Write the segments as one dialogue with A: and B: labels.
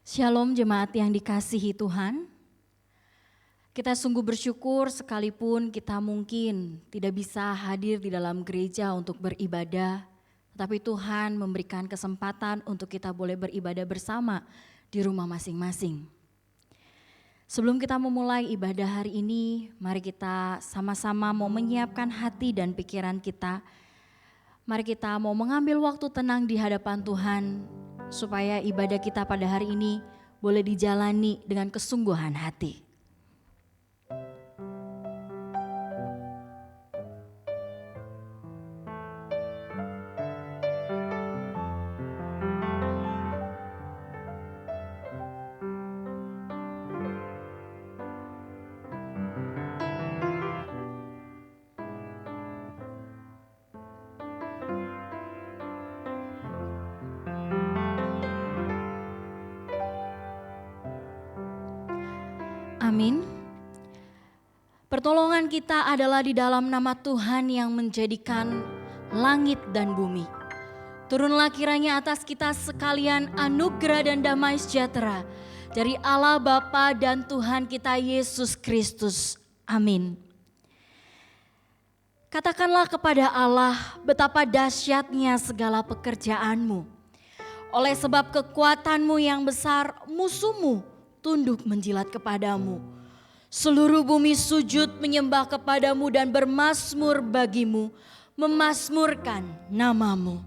A: Shalom jemaat yang dikasihi Tuhan. Kita sungguh bersyukur sekalipun kita mungkin tidak bisa hadir di dalam gereja untuk beribadah, tetapi Tuhan memberikan kesempatan untuk kita boleh beribadah bersama di rumah masing-masing. Sebelum kita memulai ibadah hari ini, mari kita sama-sama mau menyiapkan hati dan pikiran kita. Mari kita mau mengambil waktu tenang di hadapan Tuhan, supaya ibadah kita pada hari ini boleh dijalani dengan kesungguhan hati. Amin. Pertolongan kita adalah di dalam nama Tuhan yang menjadikan langit dan bumi. Turunlah kiranya atas kita sekalian anugerah dan damai sejahtera dari Allah Bapa dan Tuhan kita Yesus Kristus. Amin. Katakanlah kepada Allah betapa dahsyatnya segala pekerjaanmu. Oleh sebab kekuatanmu yang besar, musuhmu tunduk menjilat kepadamu. Seluruh bumi sujud menyembah kepadamu dan bermazmur bagimu, memazmurkan namamu.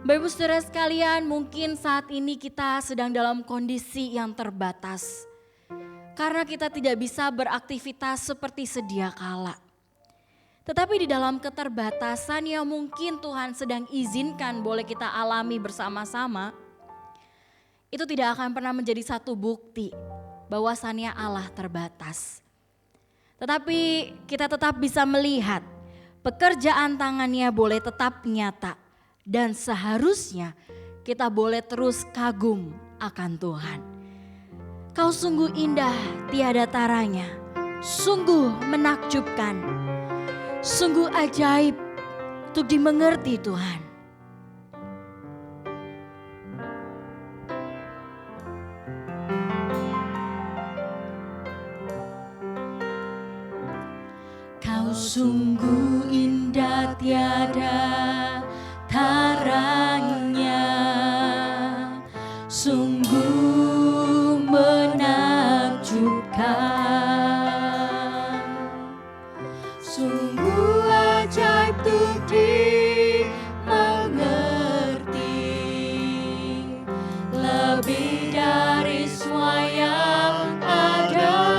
A: Bapak Ibu Saudara sekalian, mungkin saat ini kita sedang dalam kondisi yang terbatas. Karena kita tidak bisa beraktivitas seperti sedia kala. Tetapi di dalam keterbatasan yang mungkin Tuhan sedang izinkan boleh kita alami bersama-sama, itu tidak akan pernah menjadi satu bukti bahwasannya Allah terbatas. Tetapi kita tetap bisa melihat pekerjaan tangannya boleh tetap nyata. Dan seharusnya kita boleh terus kagum akan Tuhan. Kau sungguh indah tiada taranya, sungguh menakjubkan, sungguh ajaib untuk dimengerti Tuhan. Sungguh indah tiada taranya, sungguh menakjubkan, sungguh ajaib untuk dimengerti, lebih dari semua yang ada.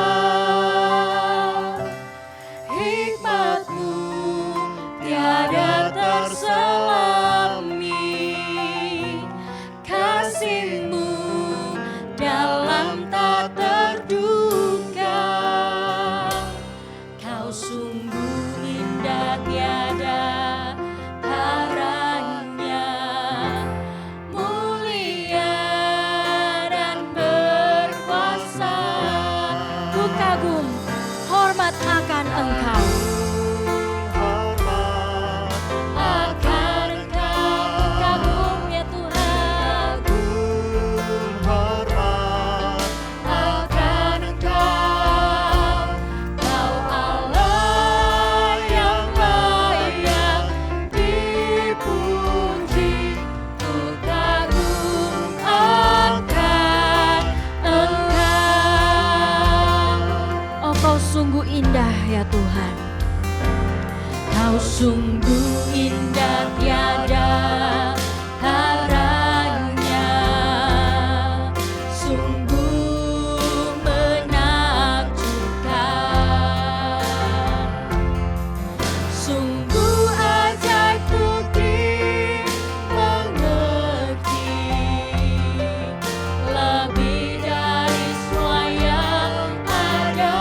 A: Terselami kasih-Mu dalam tak terduga. Kau sungguh indah tiada taranya, mulia dan berkuasa. Ku kagum hormat akan Engkau. Sungguh indah ya Tuhan, Kau sungguh indah tiada taranya, sungguh menakjubkan, sungguh ajaib untuk dimengerti, lebih dari semua yang ada.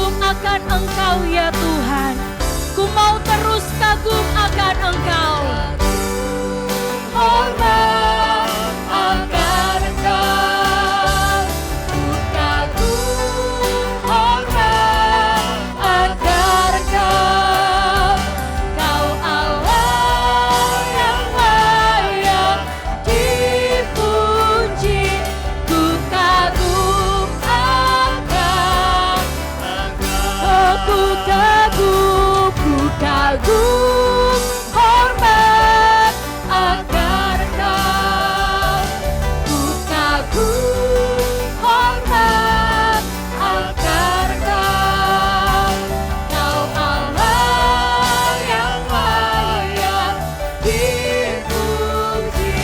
A: kagum akan Engkau ya Tuhan. Ku mau terus kagum akan Engkau. Hormat akan Engkau. Ku kagum hormat akan Engkau. Kau Allah yang layak dipuji. Ku kagum akan Engkau. Ku kagum hormat akan Engkau. Ku kagum hormat akan Engkau. Kau Allah yang layak dipuji.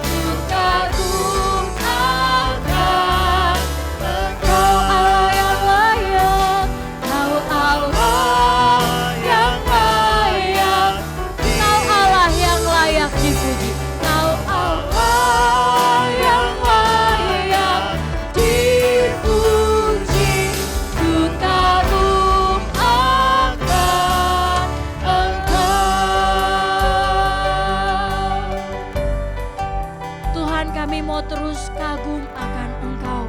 A: Ku kagum akan Engkau. Allah yang layak. Kau Allah yang layak. Kau Allah yang layak dipuji. Kau Allah yang layak dipuji. Ku kagum akan Engkau. Tuhan, kami mau terus kagum akan Engkau.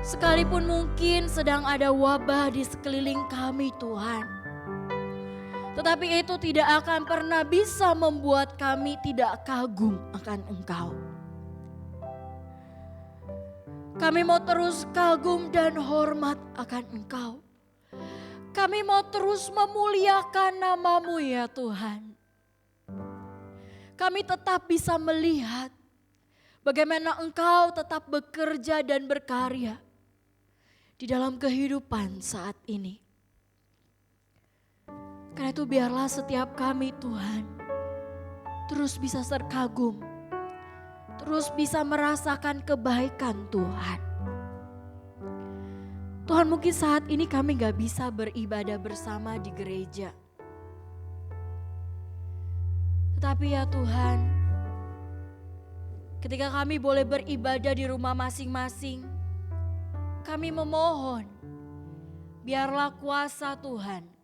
A: Sekalipun mungkin sedang ada wabah di sekeliling kami Tuhan. Tetapi itu tidak akan pernah bisa membuat kami tidak kagum akan Engkau. Kami mau terus kagum dan hormat akan Engkau. Kami mau terus memuliakan nama-Mu ya Tuhan. Kami tetap bisa melihat bagaimana Engkau tetap bekerja dan berkarya di dalam kehidupan saat ini. Karena itu biarlah setiap kami Tuhan terus bisa terkagum, terus bisa merasakan kebaikan Tuhan. Tuhan, mungkin saat ini kami gak bisa beribadah bersama di gereja. Tetapi ya Tuhan, ketika kami boleh beribadah di rumah masing-masing, kami memohon, biarlah kuasa Tuhan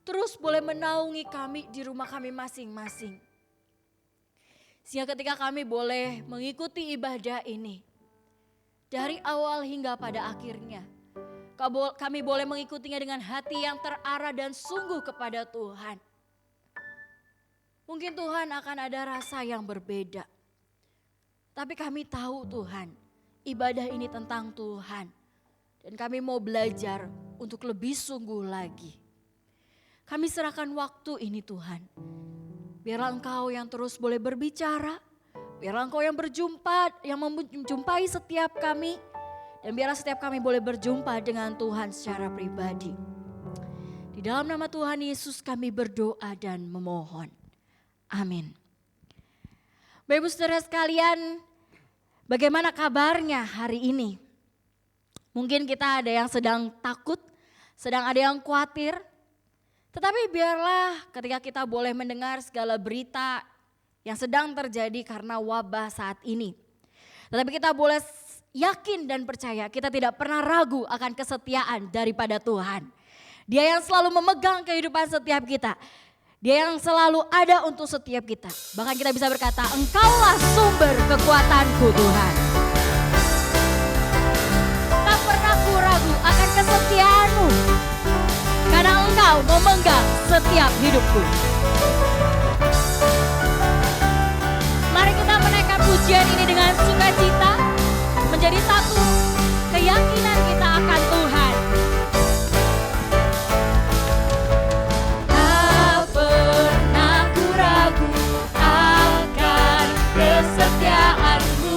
A: terus boleh menaungi kami di rumah kami masing-masing. Sehingga ketika kami boleh mengikuti ibadah ini, dari awal hingga pada akhirnya, kami boleh mengikutinya dengan hati yang terarah dan sungguh kepada Tuhan. Mungkin Tuhan akan ada rasa yang berbeda. Tapi kami tahu Tuhan, ibadah ini tentang Tuhan. Dan kami mau belajar untuk lebih sungguh lagi. Kami serahkan waktu ini Tuhan. Biarlah Engkau yang terus boleh berbicara. Biarlah Engkau yang menjumpai setiap kami. Dan biarlah setiap kami boleh berjumpa dengan Tuhan secara pribadi. Di dalam nama Tuhan Yesus kami berdoa dan memohon. Amin. Bapak Ibu Saudara sekalian, bagaimana kabarnya hari ini? Mungkin kita ada yang sedang takut, sedang ada yang khawatir. Tetapi biarlah ketika kita boleh mendengar segala berita yang sedang terjadi karena wabah saat ini. Tetapi kita boleh yakin dan percaya, kita tidak pernah ragu akan kesetiaan daripada Tuhan. Dia yang selalu memegang kehidupan setiap kita. Dia yang selalu ada untuk setiap kita. Bahkan kita bisa berkata, Engkaulah sumber kekuatanku Tuhan. Tak pernah ku ragu akan kesetiaan-Mu. Karena Engkau memegang setiap hidupku. Mari kita menaikkan pujian ini dengan sukacita. Menjadi satu keyakinan kita akan Tuhan. Tak pernah ku ragu akan kesetiaan-Mu.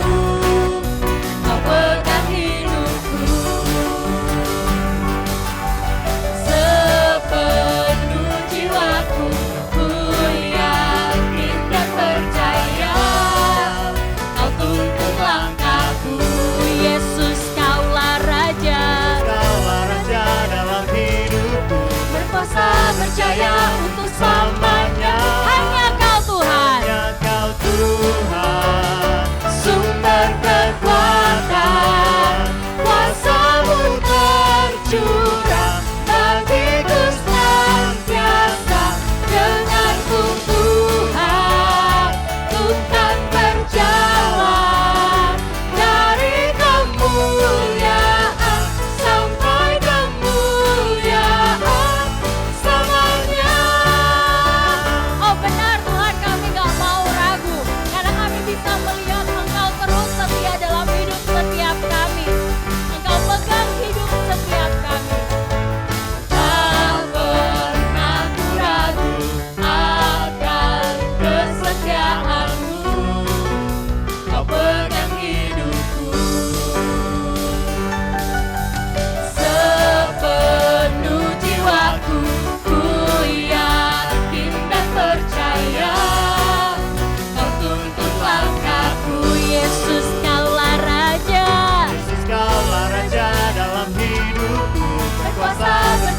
A: Kau pegang hidupku. Sepenuh jiwaku ku yakin dan percaya. Kau tuntun langkahku, Yesus.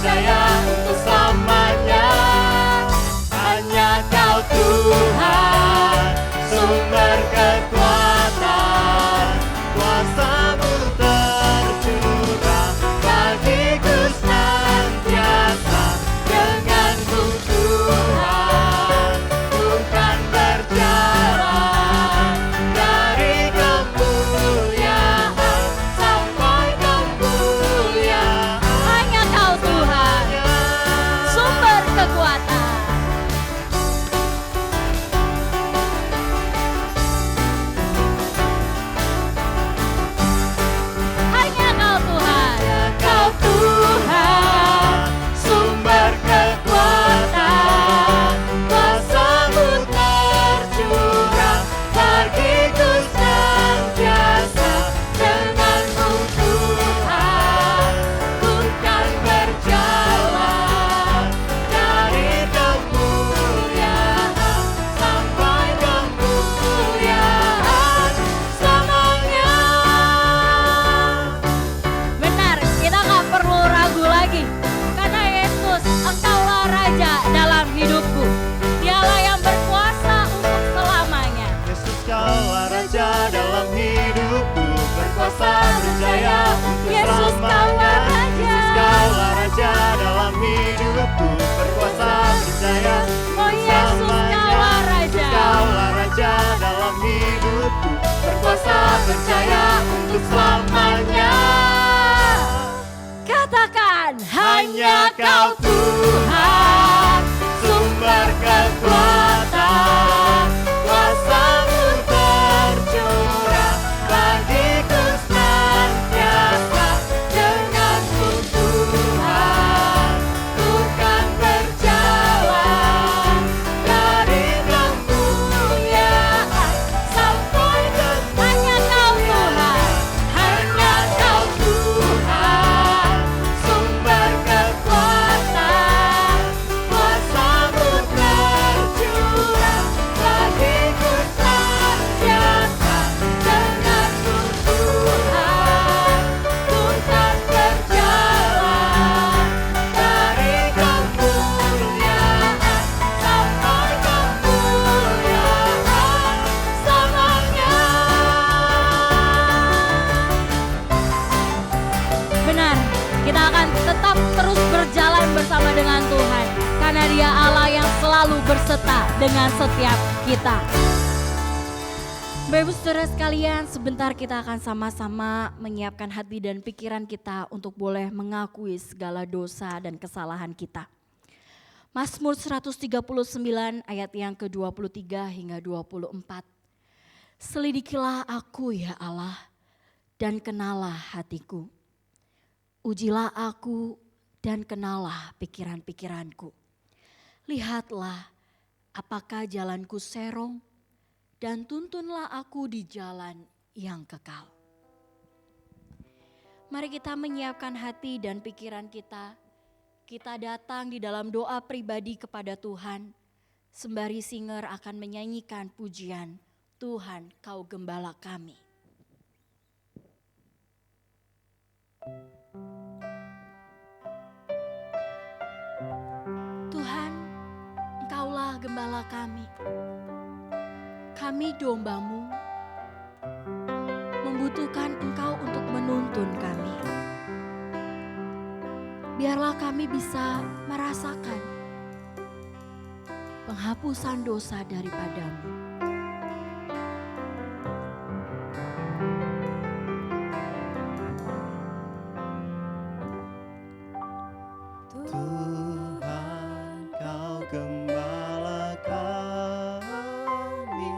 B: berjaya untuk selamanya. Hanya Kau Tuhan, sumber kekuatan, kuasa-Mu tercurah bagiku senantiasa. Denganmu Tuhan, ku kan berjalan dari kemuliaan sampai kemuliaan.
A: Hanya Kau Tuhan, sumber kekuatan. Hanya Kau Tuhan,
B: Kau Tuhan, sumber kekuatan, kuasa-Mu tercurah bagiku senantiasa. Denganmu Tuhan, ku kan berjalan dari kemuliaan sampai kemuliaan selamanya.
A: benar, kita gak perlu ragu lagi. Karena Yesus, Engkaulah Raja dalam hidupku. Dialah yang berkuasa untuk selamanya.
B: Yesus Kaulah Raja dalam hidupku, berkuasa berjaya untuk
A: Yesus
B: selamanya.
A: Kaulah Raja.
B: Yesus Kaulah Raja dalam hidupku, berkuasa berjaya
A: Oh
B: untuk
A: Yesus
B: selamanya.
A: Kaulah Raja.
B: Yesus Kaulah Raja dalam hidupku, berkuasa berjaya untuk selamanya.
A: Katakan,
B: Hanya Kau Tuhan, sumber kekuatan, kuasa-Mu tercurah bagiku senantiasa. Denganmu Tuhan, ku kan berjalan dari kemuliaan sampai
A: hanya Kau Tuhan.
B: hanya Kau Tuhan, sumber kekuatan, kuasa-Mu tercurah bagiku senantiasa. Denganmu Tuhan, ku kan berjalan dari kemuliaan sampai kemuliaan selamanya.
A: Benar, kita akan tetap terus berjalan bersama dengan Tuhan. Karena Dia Allah yang selalu berserta dengan setiap kita. Bapak Ibu Saudara sekalian, sebentar kita akan sama-sama menyiapkan hati dan pikiran kita untuk boleh mengakui segala dosa dan kesalahan kita. Mazmur 139 ayat yang ke-23 hingga 24. Selidikilah aku ya Allah, dan kenalah hatiku. Ujilah aku dan kenalah pikiran-pikiranku. Lihatlah apakah jalanku serong, dan tuntunlah aku di jalan yang kekal. Mari kita menyiapkan hati dan pikiran kita. Kita datang di dalam doa pribadi kepada Tuhan. Sembari singer akan menyanyikan pujian, Tuhan Kau Gembala kami. Tuhan, Engkaulah gembala kami. Kami domba-Mu, membutuhkan Engkau untuk menuntun kami. Biarlah kami bisa merasakan penghapusan dosa daripada-Mu.
B: Tuhan, Kau gembala kami,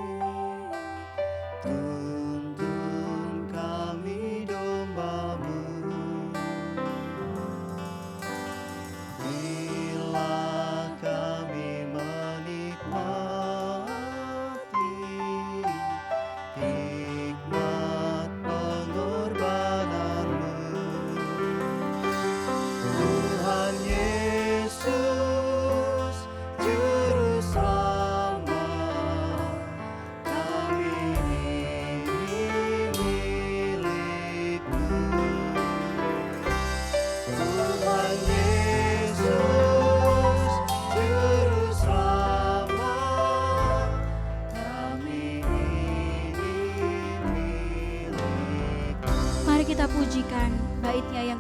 B: tuntun kami domba-Mu. Bila kami menikmati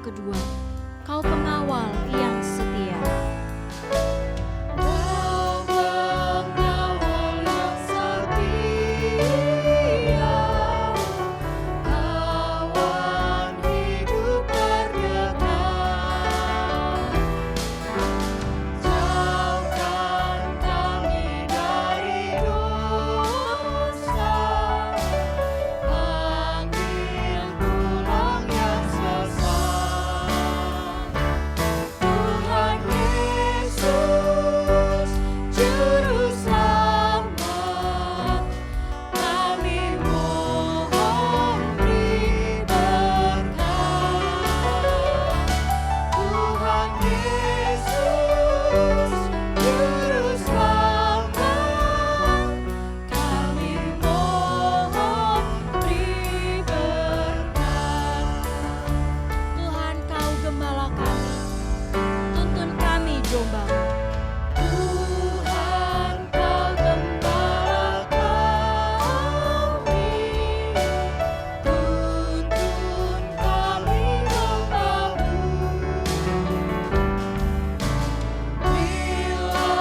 A: kedua, Kau pengawal yang setia.
B: Kau pengawal yang setia, kawan hidup terdekat. Jauhkan kami dari dosa, panggil pulang yang sesat. Tuhan Yesus, Juru Selamat, kami mohon beri berkat. Tuhan Yesus, Juru Selamat, kami mohon beri berkat.
A: Tuhan, Kau gembala kami, tuntun kami domba-Mu.
B: Tuhan, Kau gembala kami, tuntun kami domba-Mu. Bila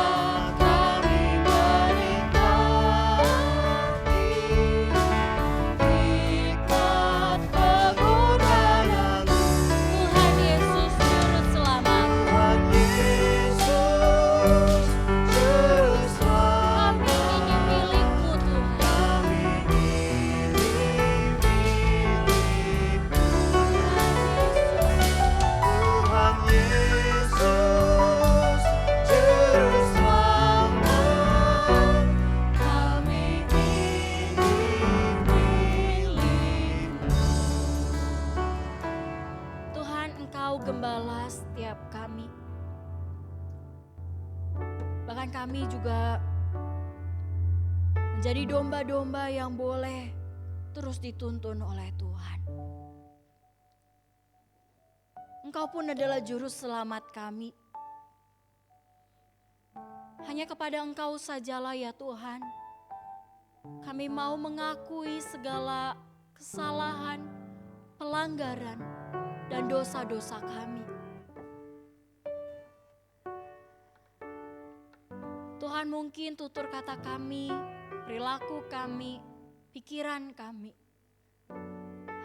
B: kami menikmati hikmat pengorbanan-Mu.
A: Tuhan Yesus, Juru Selamat,
B: Tuhan Yesus, Juru Selamat,
A: kami ini milik-Mu Tuhan.
B: kami milik-Mu. Tuhan Yesus, Juru Selamat, kami milik-Mu.
A: Tuhan, Engkau gembala setiap kami. Bahkan kami juga menjadi domba-domba yang boleh terus dituntun oleh Tuhan. Engkau pun adalah juru selamat kami. Hanya kepada Engkau sajalah ya Tuhan, kami mau mengakui segala kesalahan, pelanggaran, dan dosa-dosa kami. Tuhan, mungkin tutur kata kami, perilaku kami, pikiran kami,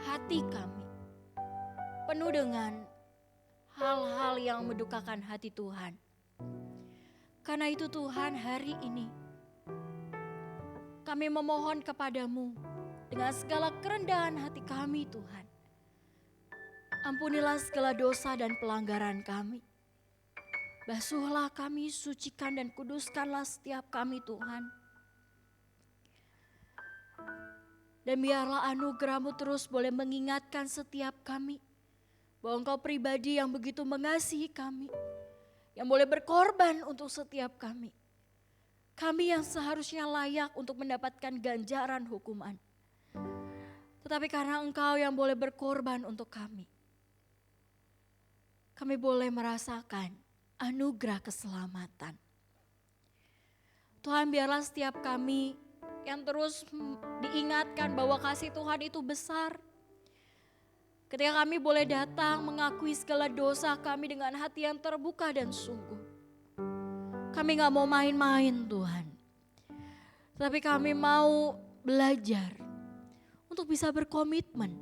A: hati kami penuh dengan hal-hal yang mendukakan hati Tuhan. Karena itu Tuhan, hari ini kami memohon kepadamu dengan segala kerendahan hati kami Tuhan. Ampunilah segala dosa dan pelanggaran kami. Basuhlah kami, sucikan dan kuduskanlah setiap kami Tuhan. Dan biarlah anugerah-Mu terus boleh mengingatkan setiap kami bahwa Engkau pribadi yang begitu mengasihi kami, yang boleh berkorban untuk setiap kami. Kami yang seharusnya layak untuk mendapatkan ganjaran hukuman. Tetapi karena Engkau yang boleh berkorban untuk kami boleh merasakan anugerah keselamatan. Tuhan, biarlah setiap kami yang terus diingatkan bahwa kasih Tuhan itu besar. Ketika kami boleh datang mengakui segala dosa kami dengan hati yang terbuka dan sungguh. Kami gak mau main-main Tuhan. Tapi kami mau belajar untuk bisa berkomitmen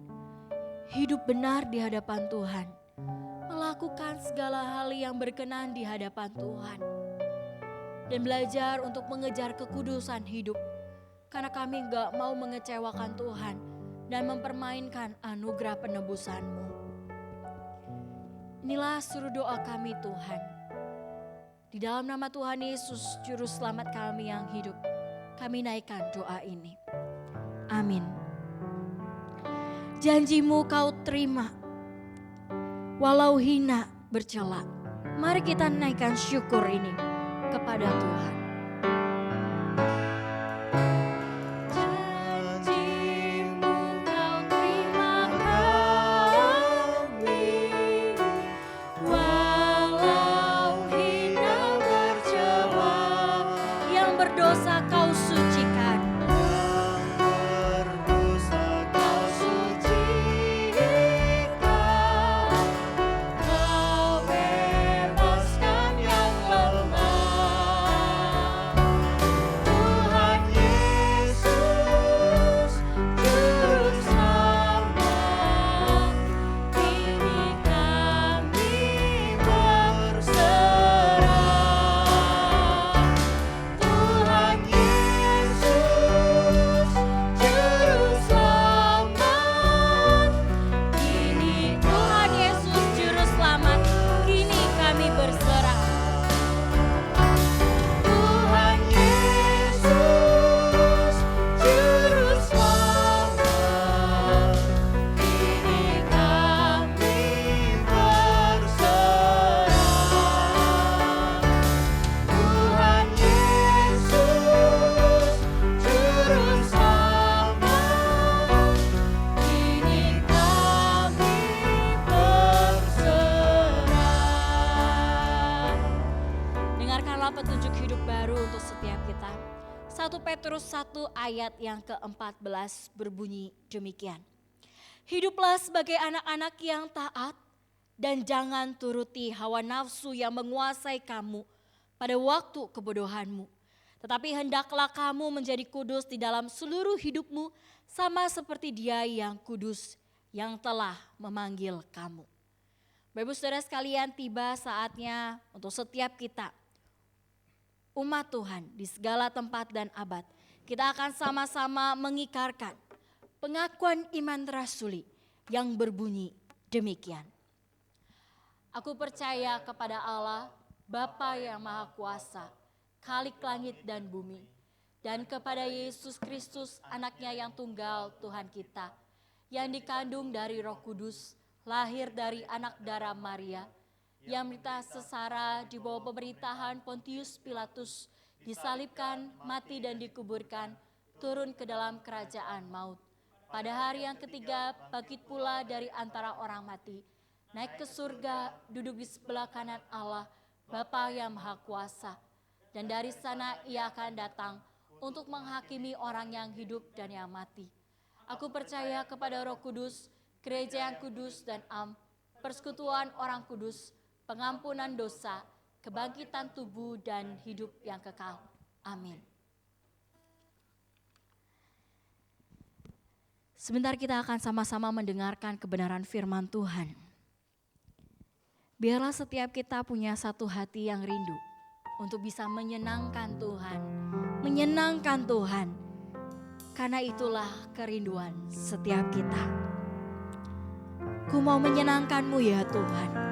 A: hidup benar di hadapan Tuhan. Melakukan segala hal yang berkenan di hadapan Tuhan. Dan belajar untuk mengejar kekudusan hidup. Karena kami gak mau mengecewakan Tuhan dan mempermainkan anugerah penebusan-Mu. Inilah seluruh doa kami Tuhan. Di dalam nama Tuhan Yesus, Juru Selamat kami yang hidup, kami naikkan doa ini. Amin. Janji-Mu Kau terima, walau hina bercela. Mari kita naikkan syukur ini kepada Tuhan.
B: Janji-Mu Kau terima kami, walau hina bercela.
A: Yang berdosa Kau sucikan.
B: Yang berdosa Kau sucikan,
A: petunjuk hidup baru untuk setiap kita. 1 Petrus 1 ayat yang ke-14 berbunyi demikian. Hiduplah sebagai anak-anak yang taat dan jangan turuti hawa nafsu yang menguasai kamu pada waktu kebodohanmu. Tetapi hendaklah kamu menjadi kudus di dalam seluruh hidupmu sama seperti Dia yang kudus yang telah memanggil kamu. Bapak Ibu Saudara sekalian, tiba saatnya untuk setiap kita, umat Tuhan di segala tempat dan abad, kita akan sama-sama mengikarkan pengakuan iman rasuli yang berbunyi demikian. Aku percaya kepada Allah, Bapa yang Maha Kuasa, Khalik langit dan bumi, dan kepada Yesus Kristus anaknya yang tunggal Tuhan kita, yang dikandung dari Roh Kudus, lahir dari anak darah Maria, yang menderita sengsara di bawah pemerintahan Pontius Pilatus, disalibkan, mati dan dikuburkan, turun ke dalam kerajaan maut. Pada hari yang ketiga bangkit pula dari antara orang mati, naik ke surga, duduk di sebelah kanan Allah, Bapa yang Maha Kuasa. Dan dari sana Ia akan datang untuk menghakimi orang yang hidup dan yang mati. Aku percaya kepada Roh Kudus, gereja yang kudus dan persekutuan orang kudus, pengampunan dosa, kebangkitan tubuh dan hidup yang kekal. Amin. Sebentar kita akan sama-sama mendengarkan kebenaran firman Tuhan. Biarlah setiap kita punya satu hati yang rindu untuk bisa menyenangkan Tuhan. Karena itulah kerinduan setiap kita. Ku mau menyenangkan-Mu ya Tuhan.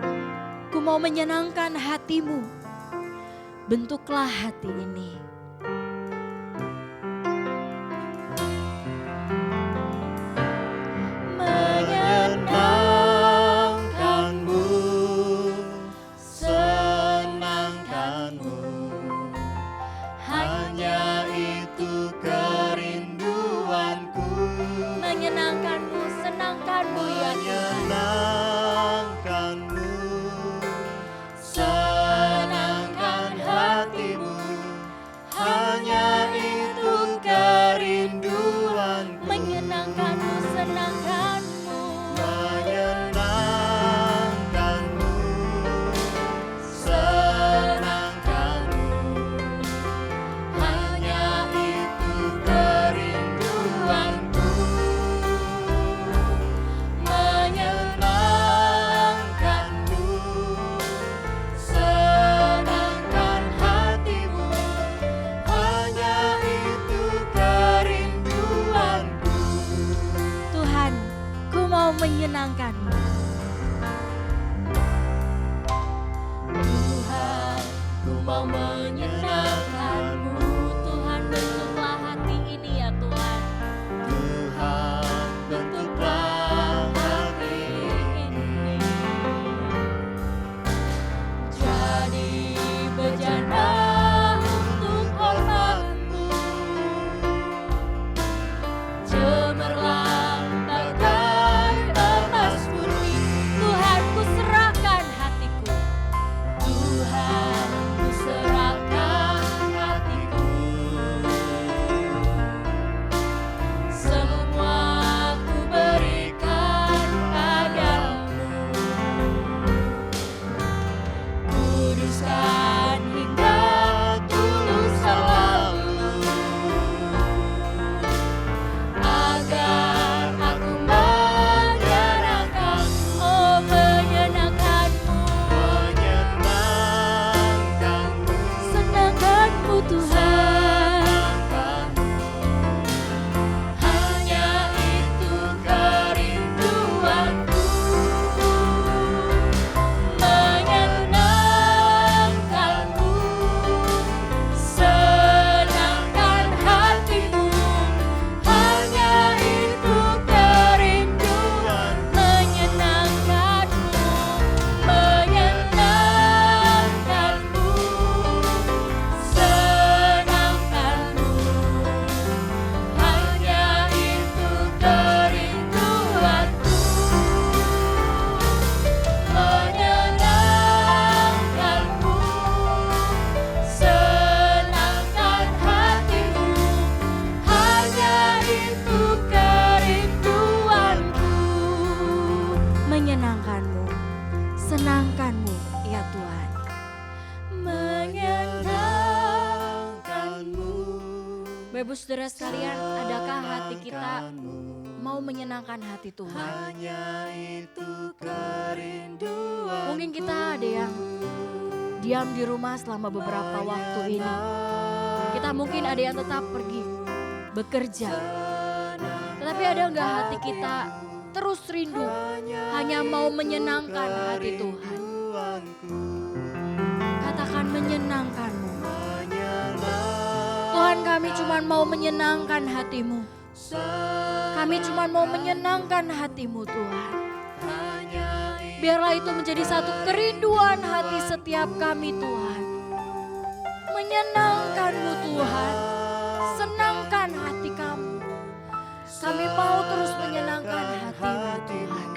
A: Ku mau menyenangkan hati-Mu. Bentuklah hati ini.
B: Menyenangkanmu, senangkanmu, hanya itu kerinduanku.
A: Menyenangkan-Mu, senangkan-Mu ya Tuhan.
B: Menyenangkanmu, senangkan hatimu, hanya itu kerinduanku.
A: Menyenangkan-Mu, senangkan-Mu.
B: Menyenangkanmu, senangkanmu, hanya itu kerinduanku. Menyenangkanmu, senangkan hatimu, hanya itu kerinduanku.
A: Tuhan, ku mau menyenangkan-Mu.
B: Tuhan, ku mau menyenangkanmu.
A: Tuhan, bentuklah hati ini ya Tuhan.
B: Tuhan, bentuklah hati ini jadi bejana untuk hormat-Mu. Cemerlang bagai emas murni.
A: Tuhan, ku serahkan hatiku.
B: Tuhan, ku serahkan
A: menyenangkan-Mu, ya Tuhan.
B: menyenangkan-Mu,
A: Bapak Ibu Saudara sekalian, adakah hati kita mau menyenangkan hati Tuhan?
B: hanya itu kerinduan.
A: Mungkin kita ada yang diam di rumah selama beberapa waktu ini. Kita mungkin ada yang tetap pergi bekerja. Tetapi ada enggak hati kita terus rindu hanya mau menyenangkan hati Tuhan? Katakan menyenangkan-Mu. Tuhan, kami cuma mau menyenangkan hati-Mu. Kami cuma mau menyenangkan hati-Mu Tuhan. Biarlah itu menjadi satu kerinduan hati setiap kami Tuhan. Menyenangkan-Mu Tuhan. Senangkan hati kami. Kami mau terus menyenangkan hati-Mu Tuhan.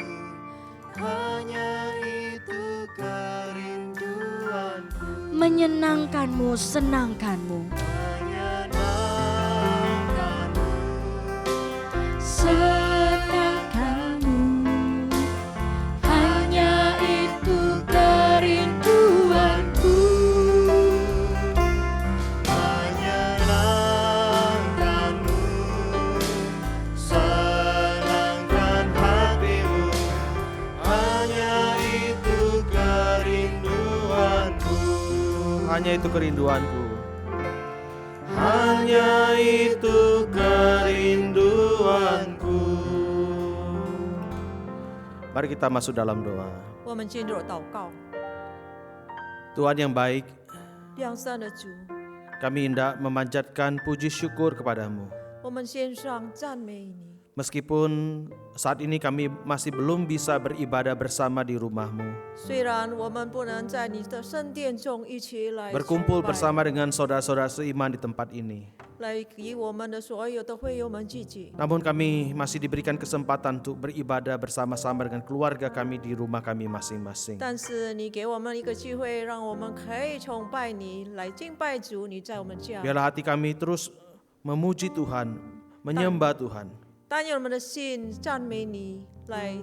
B: Hanya itu kerinduanku.
A: Menyenangkan-Mu, senangkan-Mu. Senangkan-Mu. Hanya itu kerinduanku.
B: Menyenangkan-Mu, senangkan hatimu. Hanya itu kerinduanku.
C: Hanya itu kerinduanku.
B: Hanya itu kerinduanku.
C: Mari kita masuk dalam doa.
D: 我们进入祷告，
C: Tuhan yang baik,
D: 良善的主，
C: kami hendak memanjatkan puji syukur kepadamu.
D: 我们献上赞美你。
C: Meskipun saat ini kami masih belum bisa beribadah bersama di rumahmu,
D: 虽然我们不能在你的圣殿中一起来
C: berkumpul
D: 崇拜
C: bersama dengan saudara-saudara seiman di tempat ini,
D: 来与我们的所有的会友们聚集，
C: namun kami masih diberikan kesempatan untuk beribadah bersama-sama dengan keluarga kami di rumah kami masing-masing.
D: 但是你给我们一个机会，让我们可以崇拜你，来敬拜主。你在我们家，
C: Biarlah hati kami terus memuji Tuhan, menyembah Tuhan,
D: 但愿我们的心赞美你，来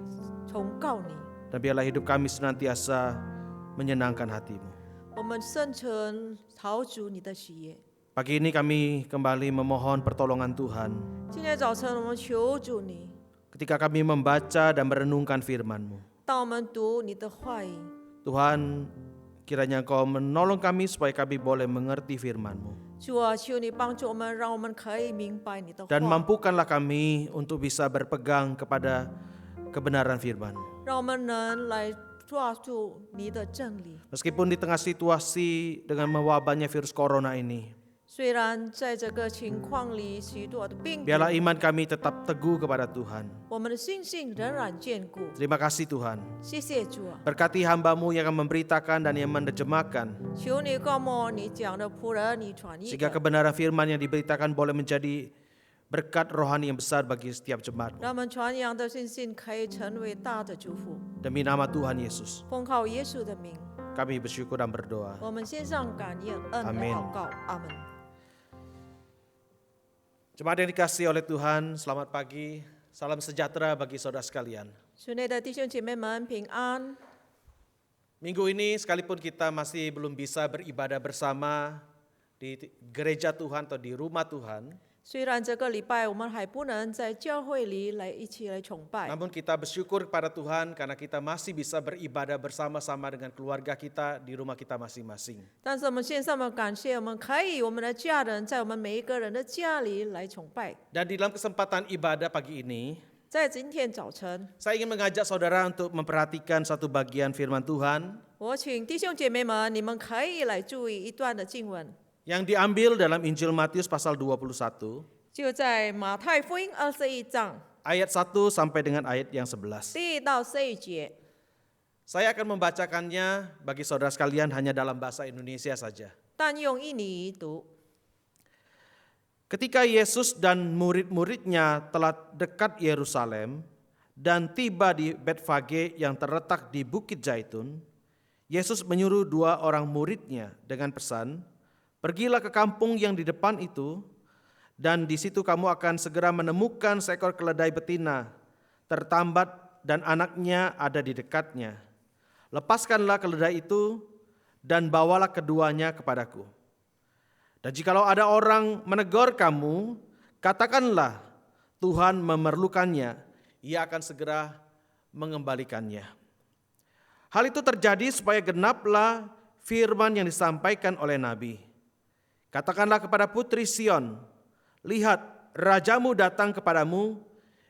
D: 崇告你。
C: dan biarlah hidup kami senantiasa menyenangkan hatimu.
D: 我们深沉讨主你的喜悦。
C: Pagi ini kami kembali memohon pertolongan Tuhan
D: 今天早晨，我们求主你，
C: ketika kami membaca dan merenungkan firman-Mu.
D: 当我们读你的话语，
C: Tuhan, kiranya Engkau menolong kami supaya kami boleh mengerti firman-Mu.
D: 主啊，求你帮助我们，让我们可以明白你的话，
C: Dan mampukanlah kami untuk bisa berpegang kepada kebenaran firman-Mu.
D: 让我们能来抓住你的真理。
C: Meskipun di tengah situasi dengan mewabahnya virus corona ini,
D: 虽然在这个情况里，许多的病毒，
C: biarlah iman kami tetap teguh kepada Tuhan.
D: 我们的信心仍然坚固。
C: Terima kasih Tuhan.
D: 谢谢主啊，
C: Berkati hamba-Mu yang akan memberitakan dan yang menerjemahkan,
D: 求你告诉你讲的仆人，你传译
C: sehingga
D: 的，
C: kebenaran firman yang diberitakan boleh menjadi berkat rohani yang besar bagi setiap jemaat.
D: 让我们传扬的信心可以成为大的祝福。
C: Demi nama Tuhan Yesus,
D: 奉靠耶稣的名，
C: kami bersyukur dan berdoa.
D: 我们献上感恩的
C: Amin
D: 祷告，阿门。
C: Jemaat yang dikasihi oleh Tuhan, selamat pagi. Salam sejahtera bagi saudara sekalian.
D: 主内的弟兄姐妹们平安。
C: Minggu ini sekalipun kita masih belum bisa beribadah bersama di gereja Tuhan atau di rumah Tuhan,
D: 虽然这个礼拜我们还不能在教会里来一起来崇拜，
C: namun kita bersyukur kepada Tuhan karena kita masih bisa beribadah bersama-sama dengan keluarga kita di rumah kita masing-masing.
D: 但是我们献上的感谢，我们可以我们的家人在我们每一个人的家里来崇拜。
C: Dan di dalam kesempatan ibadah pagi ini,
D: 在今天早晨，
C: saya ingin mengajak saudara untuk memperhatikan satu bagian firman Tuhan
D: 我请弟兄姐妹们，你们可以来注意一段的经文，
C: yang diambil dalam Injil Matius pasal 21,
D: 就在马太福音21章
C: ayat 1 sampai dengan ayat yang 11.
D: 第1到11节。
C: Saya akan membacakannya bagi saudara sekalian hanya dalam bahasa Indonesia saja.
D: 但用印尼读。
C: Ketika Yesus dan murid-muridnya telah dekat Yerusalem dan tiba di Betfage yang terletak di Bukit Zaitun, Yesus menyuruh 2 orang muridnya dengan pesan, "Pergilah ke kampung yang di depan itu, dan di situ kamu akan segera menemukan seekor keledai betina, tertambat dan anaknya ada di dekatnya. Lepaskanlah keledai itu dan bawalah keduanya kepadaku. Dan jikalau ada orang menegur kamu, katakanlah Tuhan memerlukannya, ia akan segera mengembalikannya. Hal itu terjadi supaya genaplah firman yang disampaikan oleh Nabi. Katakanlah kepada putri Sion, lihat rajamu datang kepadamu,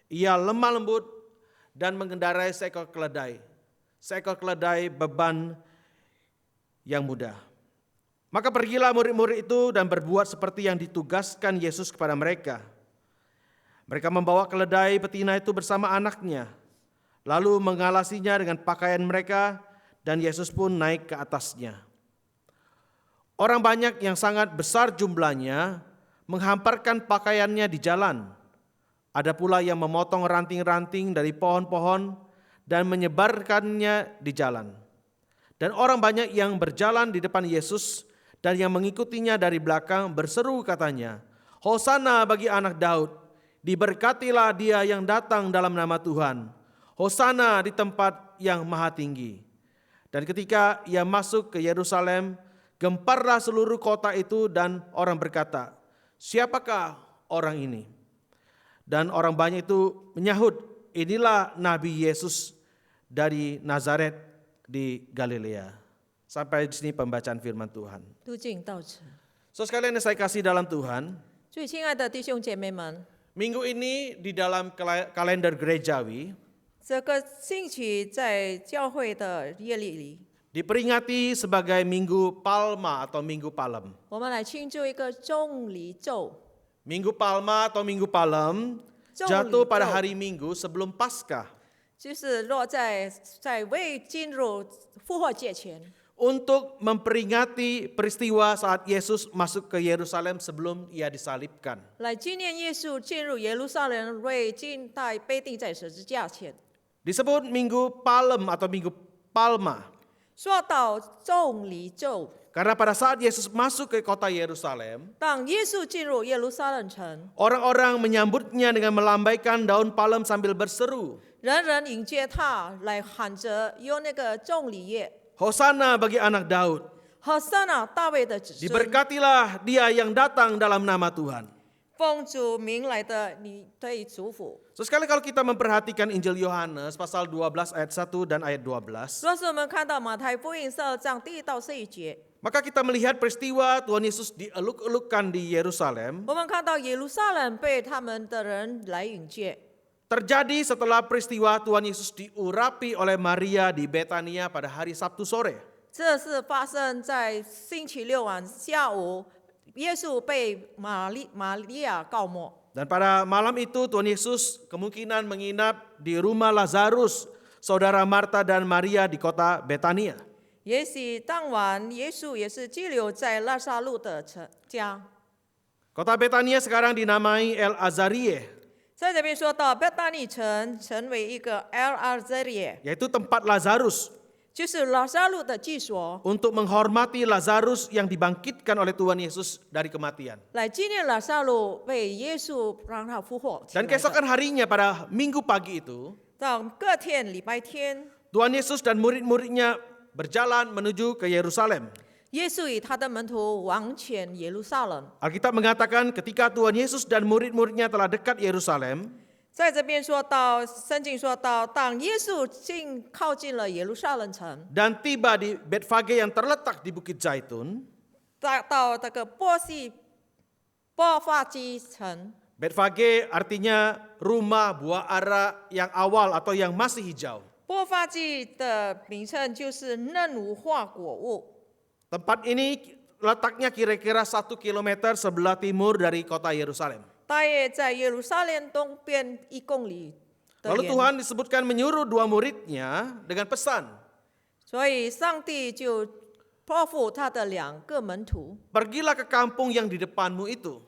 C: ia lemah lembut dan mengendarai seekor keledai beban yang mudah. Maka pergilah murid-murid itu dan berbuat seperti yang ditugaskan Yesus kepada mereka. Mereka membawa keledai betina itu bersama anaknya, lalu mengalasinya dengan pakaian mereka, dan Yesus pun naik ke atasnya. Orang banyak yang sangat besar jumlahnya menghamparkan pakaiannya di jalan. Ada pula yang memotong ranting-ranting dari pohon-pohon dan menyebarkannya di jalan. Dan orang banyak yang berjalan di depan Yesus dan yang mengikutinya dari belakang berseru katanya, Hosana bagi anak Daud, diberkatilah dia yang datang dalam nama Tuhan. Hosana di tempat yang maha tinggi. Dan ketika ia masuk ke Yerusalem, gemparlah seluruh kota itu dan orang berkata, siapakah orang ini? Dan orang banyak itu menyahut, inilah Nabi Yesus dari Nazaret di Galilea. Sampai di sini pembacaan firman Tuhan.
D: 读经到此。
C: So sekalian yang saya kasih dalam Tuhan,
D: 最亲爱的弟兄姐妹们，
C: minggu ini di dalam kalender gerejawi
D: 这个星期在教会的月历里，
C: diperingati sebagai Minggu Palma atau Minggu Palem.
D: 我们来庆祝一个钟离昼。
C: Minggu Palma atau Minggu Palem jatuh pada hari Minggu sebelum Paskah
D: 就是落在未进入复活节前，
C: untuk memperingati peristiwa saat Yesus masuk ke Yerusalem sebelum ia disalibkan.
D: 来纪念耶稣进入耶路撒冷为近代被钉在十字架前。
C: Disebut Minggu Palem atau Minggu Palma
D: 说到钟离昼，
C: karena pada saat Yesus masuk ke kota Yerusalem,
D: 当耶稣进入耶路撒冷城，
C: orang-orang menyambutnya dengan melambaikan daun palem sambil berseru,
D: 人人迎接他，来喊着用那个钟离叶，
C: Hosana bagi anak Daud,
D: 和撒那大卫的子孙，
C: diberkatilah dia yang datang dalam nama Tuhan.
D: 奉主名来的，你对祝福。
C: So, sekali kalau kita memperhatikan Injil Yohanes pasal 12 ayat 1 dan ayat 12,
D: 若是我们看到马太福音12章第1到11节，
C: maka kita melihat peristiwa Tuhan Yesus dieluk-elukkan di Yerusalem
D: 我们看到耶路撒冷被他们的人来迎接，
C: terjadi setelah peristiwa Tuhan Yesus diurapi oleh Maria di Betania pada hari Sabtu sore.
D: 这是发生在星期六晚下午，耶稣被玛利亚告没。
C: Dan pada malam itu Tuhan Yesus kemungkinan menginap di rumah Lazarus, saudara Marta dan Maria di kota Betania.
D: 也许当晚耶稣也是居留在拉萨路的家。
C: Kota Betania sekarang dinamai El Azarie,
D: 在这边说到贝大尼城成为一个 El Azarie，
C: yaitu tempat Lazarus,
D: 就是拉萨路的居所，
C: untuk menghormati Lazarus yang dibangkitkan oleh Tuhan Yesus dari kematian.
D: 来纪念拉萨路被耶稣让他复活起来
C: Dan
D: 的。
C: keesokan harinya pada Minggu pagi itu,
D: 到隔天礼拜天，
C: Tuhan Yesus dan murid-muridnya berjalan menuju ke Yerusalem.
D: 耶稣与他的门徒往前耶路撒冷。
C: Alkitab mengatakan ketika Tuhan Yesus dan murid-muridnya telah dekat Yerusalem,
D: 在这边说到，圣经说到，当耶稣靠近了耶路撒冷城，
C: dan tiba di Betfage yang terletak di Bukit Zaitun.
D: 到这个波法基城，
C: Betfage artinya rumah buah ara yang awal atau yang masih hijau.
D: 波法基的名称就是嫩无花果物。
C: Tempat ini letaknya kira-kira 1 kilometer sebelah timur dari kota Yerusalem.
D: 大约在耶路撒冷东边1公里的
C: Lalu
D: 远，
C: Tuhan disebutkan menyuruh 2 muridnya dengan pesan,
D: 所以上帝就托付他的2个门徒，
C: pergilah ke kampung yang di depanmu itu.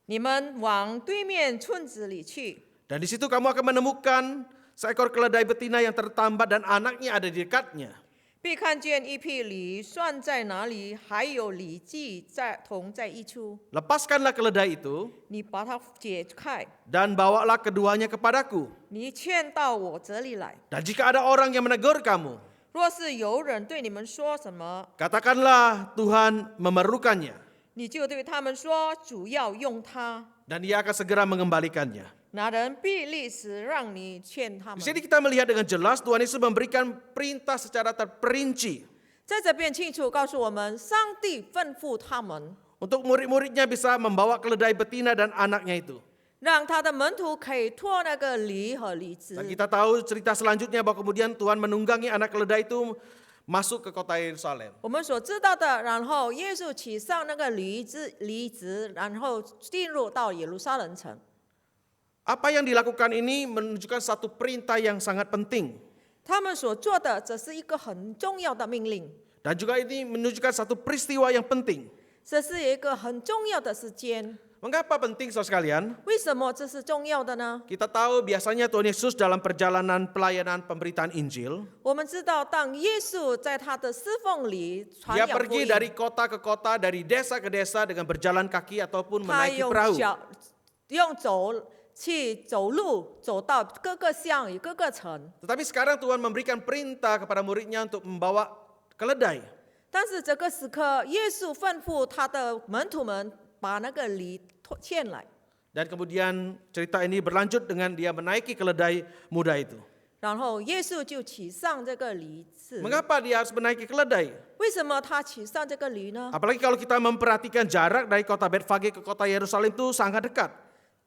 D: 你们往对面村子里去，
C: Dan di situ kamu akan menemukan seekor keledai betina yang tertambat dan anaknya ada di dekatnya.
D: 必看见一匹驴拴在哪里，还有驴驹同在一处。
C: Lepaskanlah keledai itu
D: 你把它解开，
C: dan bawalah keduanya kepadaku.
D: 你牵到我这里来。
C: Dan jika ada orang yang menegur kamu,
D: 若是有人对你们说什么，
C: katakanlah Tuhan memerlukannya
D: 你就对他们说，主要用它，
C: dan Dia akan segera mengembalikannya.
D: 那人必立时让你欠他
C: Di
D: 们。
C: sini kita melihat dengan jelas Tuhan Yesus memberikan perintah secara terperinci
D: 在这边清楚告诉我们，上帝吩咐他们，
C: untuk murid-muridnya bisa membawa keledai betina dan anaknya itu.
D: 让他的门徒可以拖那个驴和驴子。
C: Dan kita tahu cerita selanjutnya bahwa kemudian Tuhan menunggangi anak keledai itu masuk ke kota Yerusalem.
D: 我们所知道的，然后耶稣骑上那个驴子，然后进入到耶路撒冷城。
C: Apa yang dilakukan ini menunjukkan satu perintah yang sangat penting.
D: 他们所做的，这是一个很重要的命令，
C: Dan juga ini menunjukkan satu peristiwa yang penting.
D: 这是一个很重要的时间。
C: Mengapa penting saudara sekalian?
D: 为什么这是重要的呢？
C: Kita tahu biasanya Tuhan Yesus dalam perjalanan pelayanan pemberitaan Injil,
D: 我们知道，当耶稣在他的侍奉里传
C: Dia
D: 扬福
C: pergi
D: 音，
C: dari kota ke kota, dari desa ke desa dengan berjalan kaki ataupun
D: 他
C: menaiki
D: 用
C: perahu.
D: 脚走路走到各个乡与各个城。
C: Tetapi sekarang Tuhan memberikan perintah kepada muridnya untuk membawa keledai.
D: 但是这个时刻，耶稣吩咐他的门徒们把那个驴牵来，
C: Dan kemudian cerita ini berlanjut dengan dia menaiki keledai muda itu.
D: 然后耶稣就骑上这个驴子。
C: Mengapa dia harus menaiki keledai?
D: 为什么他骑上这个驴呢？
C: Apalagi kalau kita memperhatikan jarak dari kota Betfage ke kota Yerusalem itu sangat dekat.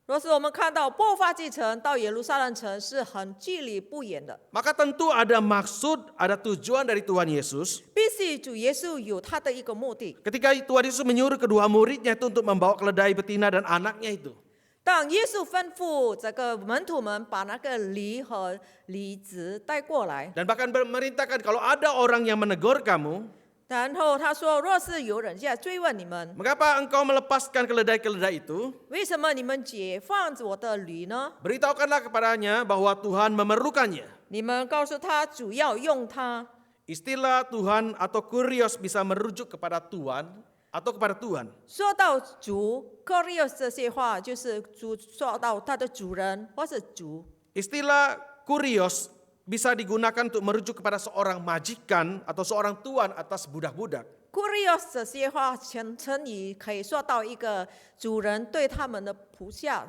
D: 若是我们看到伯法祭城到耶路撒冷城是很距离不远的，
C: Maka tentu ada maksud, ada tujuan dari Tuhan Yesus.
D: 必须主耶稣有他的一个目的。
C: Ketika Tuhan Yesus menyuruh kedua muridnya itu untuk membawa keledai betina dan anaknya itu.
D: 当耶稣吩咐这个门徒们把那个驴和驴子带过来，
C: Dan bahkan memerintahkan kalau ada orang yang menegur kamu,
D: 然后他说：“若是有人要追问你们，
C: mengapa engkau melepaskan keledai-keledai itu?
D: 为什么你们解放我的驴呢？
C: Beritahukanlah kepadanya bahwa Tuhan memerlukannya.
D: 你们告诉他，主要用它。”
C: Istilah Tuhan atau kurios bisa merujuk kepada Tuhan atau kepada Tuhan.
D: 说到主 ，Kurios 这些话就是主说到他的主人或是主。
C: Istilah kurios bisa digunakan untuk merujuk kepada seorang majikan atau seorang tuan atas budak-budak.
D: Kurios 这些话成语可以说到一个主人对他们的仆下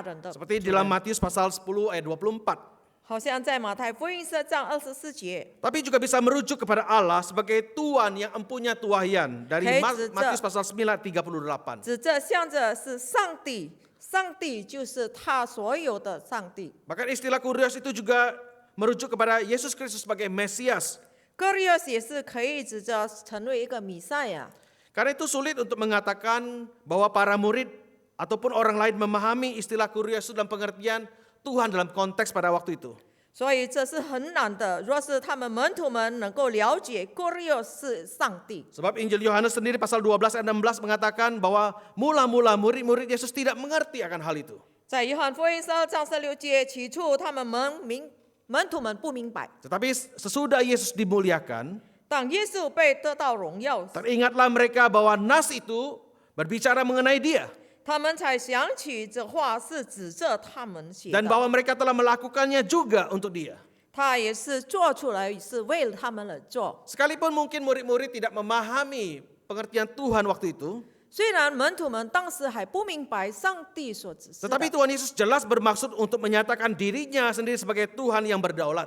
D: 人的主人，
C: Seperti dalam Matius pasal 10 ayat 24.
D: 好像在马太福音10章24节。
C: Tapi juga bisa merujuk kepada Allah sebagai Tuhan yang empunya tuayan dari Matius pasal 9 ayat 38.
D: 指着向着是上帝，上帝就是他所有的上帝。
C: Bahkan istilah kurios itu juga merujuk kepada Yesus Kristus sebagai Mesias.
D: Kurios 也是可以指着成为一个弥赛亚。
C: Karena itu sulit untuk mengatakan bahwa para murid ataupun orang lain memahami istilah kurios itu dalam pengertian Tuhan dalam konteks pada waktu itu.
D: 所以这是很难的。若是他们门徒们能够了解 Kurios 是上帝，
C: Sebab Injil Yohanes sendiri pasal 12 ayat 16 mengatakan bahwa mula-mula murid-murid Yesus tidak mengerti akan hal itu.
D: 在约翰福音12章16节，起初他们门徒们不明白，
C: Tetapi sesudah Yesus dimuliakan,
D: 当耶稣被得到荣耀，
C: teringatlah mereka bahwa nas itu berbicara mengenai dia.
D: 他们才想起这话是指着他们写
C: Dan
D: 的。
C: bahwa mereka telah melakukannya juga untuk dia.
D: 他也是做出来，是为了他们而做。
C: Sekalipun mungkin murid-murid tidak memahami pengertian Tuhan waktu itu,
D: 虽然门徒们当时还不明白上帝所指示的，
C: tetapi Tuhan Yesus jelas bermaksud untuk menyatakan dirinya sendiri sebagai Tuhan yang berdaulat.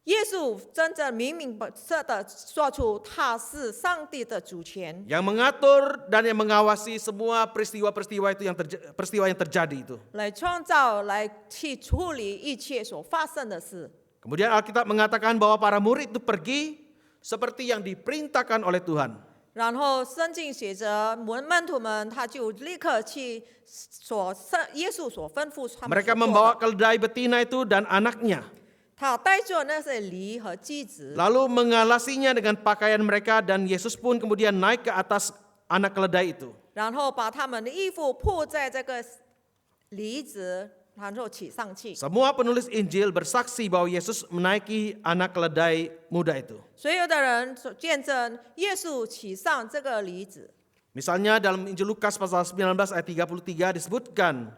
D: 耶稣真正明白的说出他是上帝的主权，
C: Yang mengatur dan yang mengawasi semua peristiwa-peristiwa itu peristiwa yang terjadi itu.
D: 来创造、来去处理一切所发生的事。
C: Kemudian Alkitab mengatakan bahwa para murid itu pergi seperti yang diperintahkan oleh Tuhan.
D: 然后圣经写着门徒们，他就立刻去耶稣所吩咐他们
C: Mereka
D: 所做
C: membawa
D: 的。
C: keledai betina itu dan anaknya.
D: 他带着那些驴和鸡子，
C: Lalu mengalasinya dengan pakaian mereka dan Yesus pun kemudian naik ke atas anak keledai itu.
D: 然后把他们的衣服铺在这个驴子，然后起上去。
C: Semua penulis Injil bersaksi bahwa Yesus menaiki anak keledai muda itu.
D: 所有的人所见证耶稣骑上这个驴子。
C: Misalnya dalam Injil Lukas pasal 19 ayat 33 disebutkan,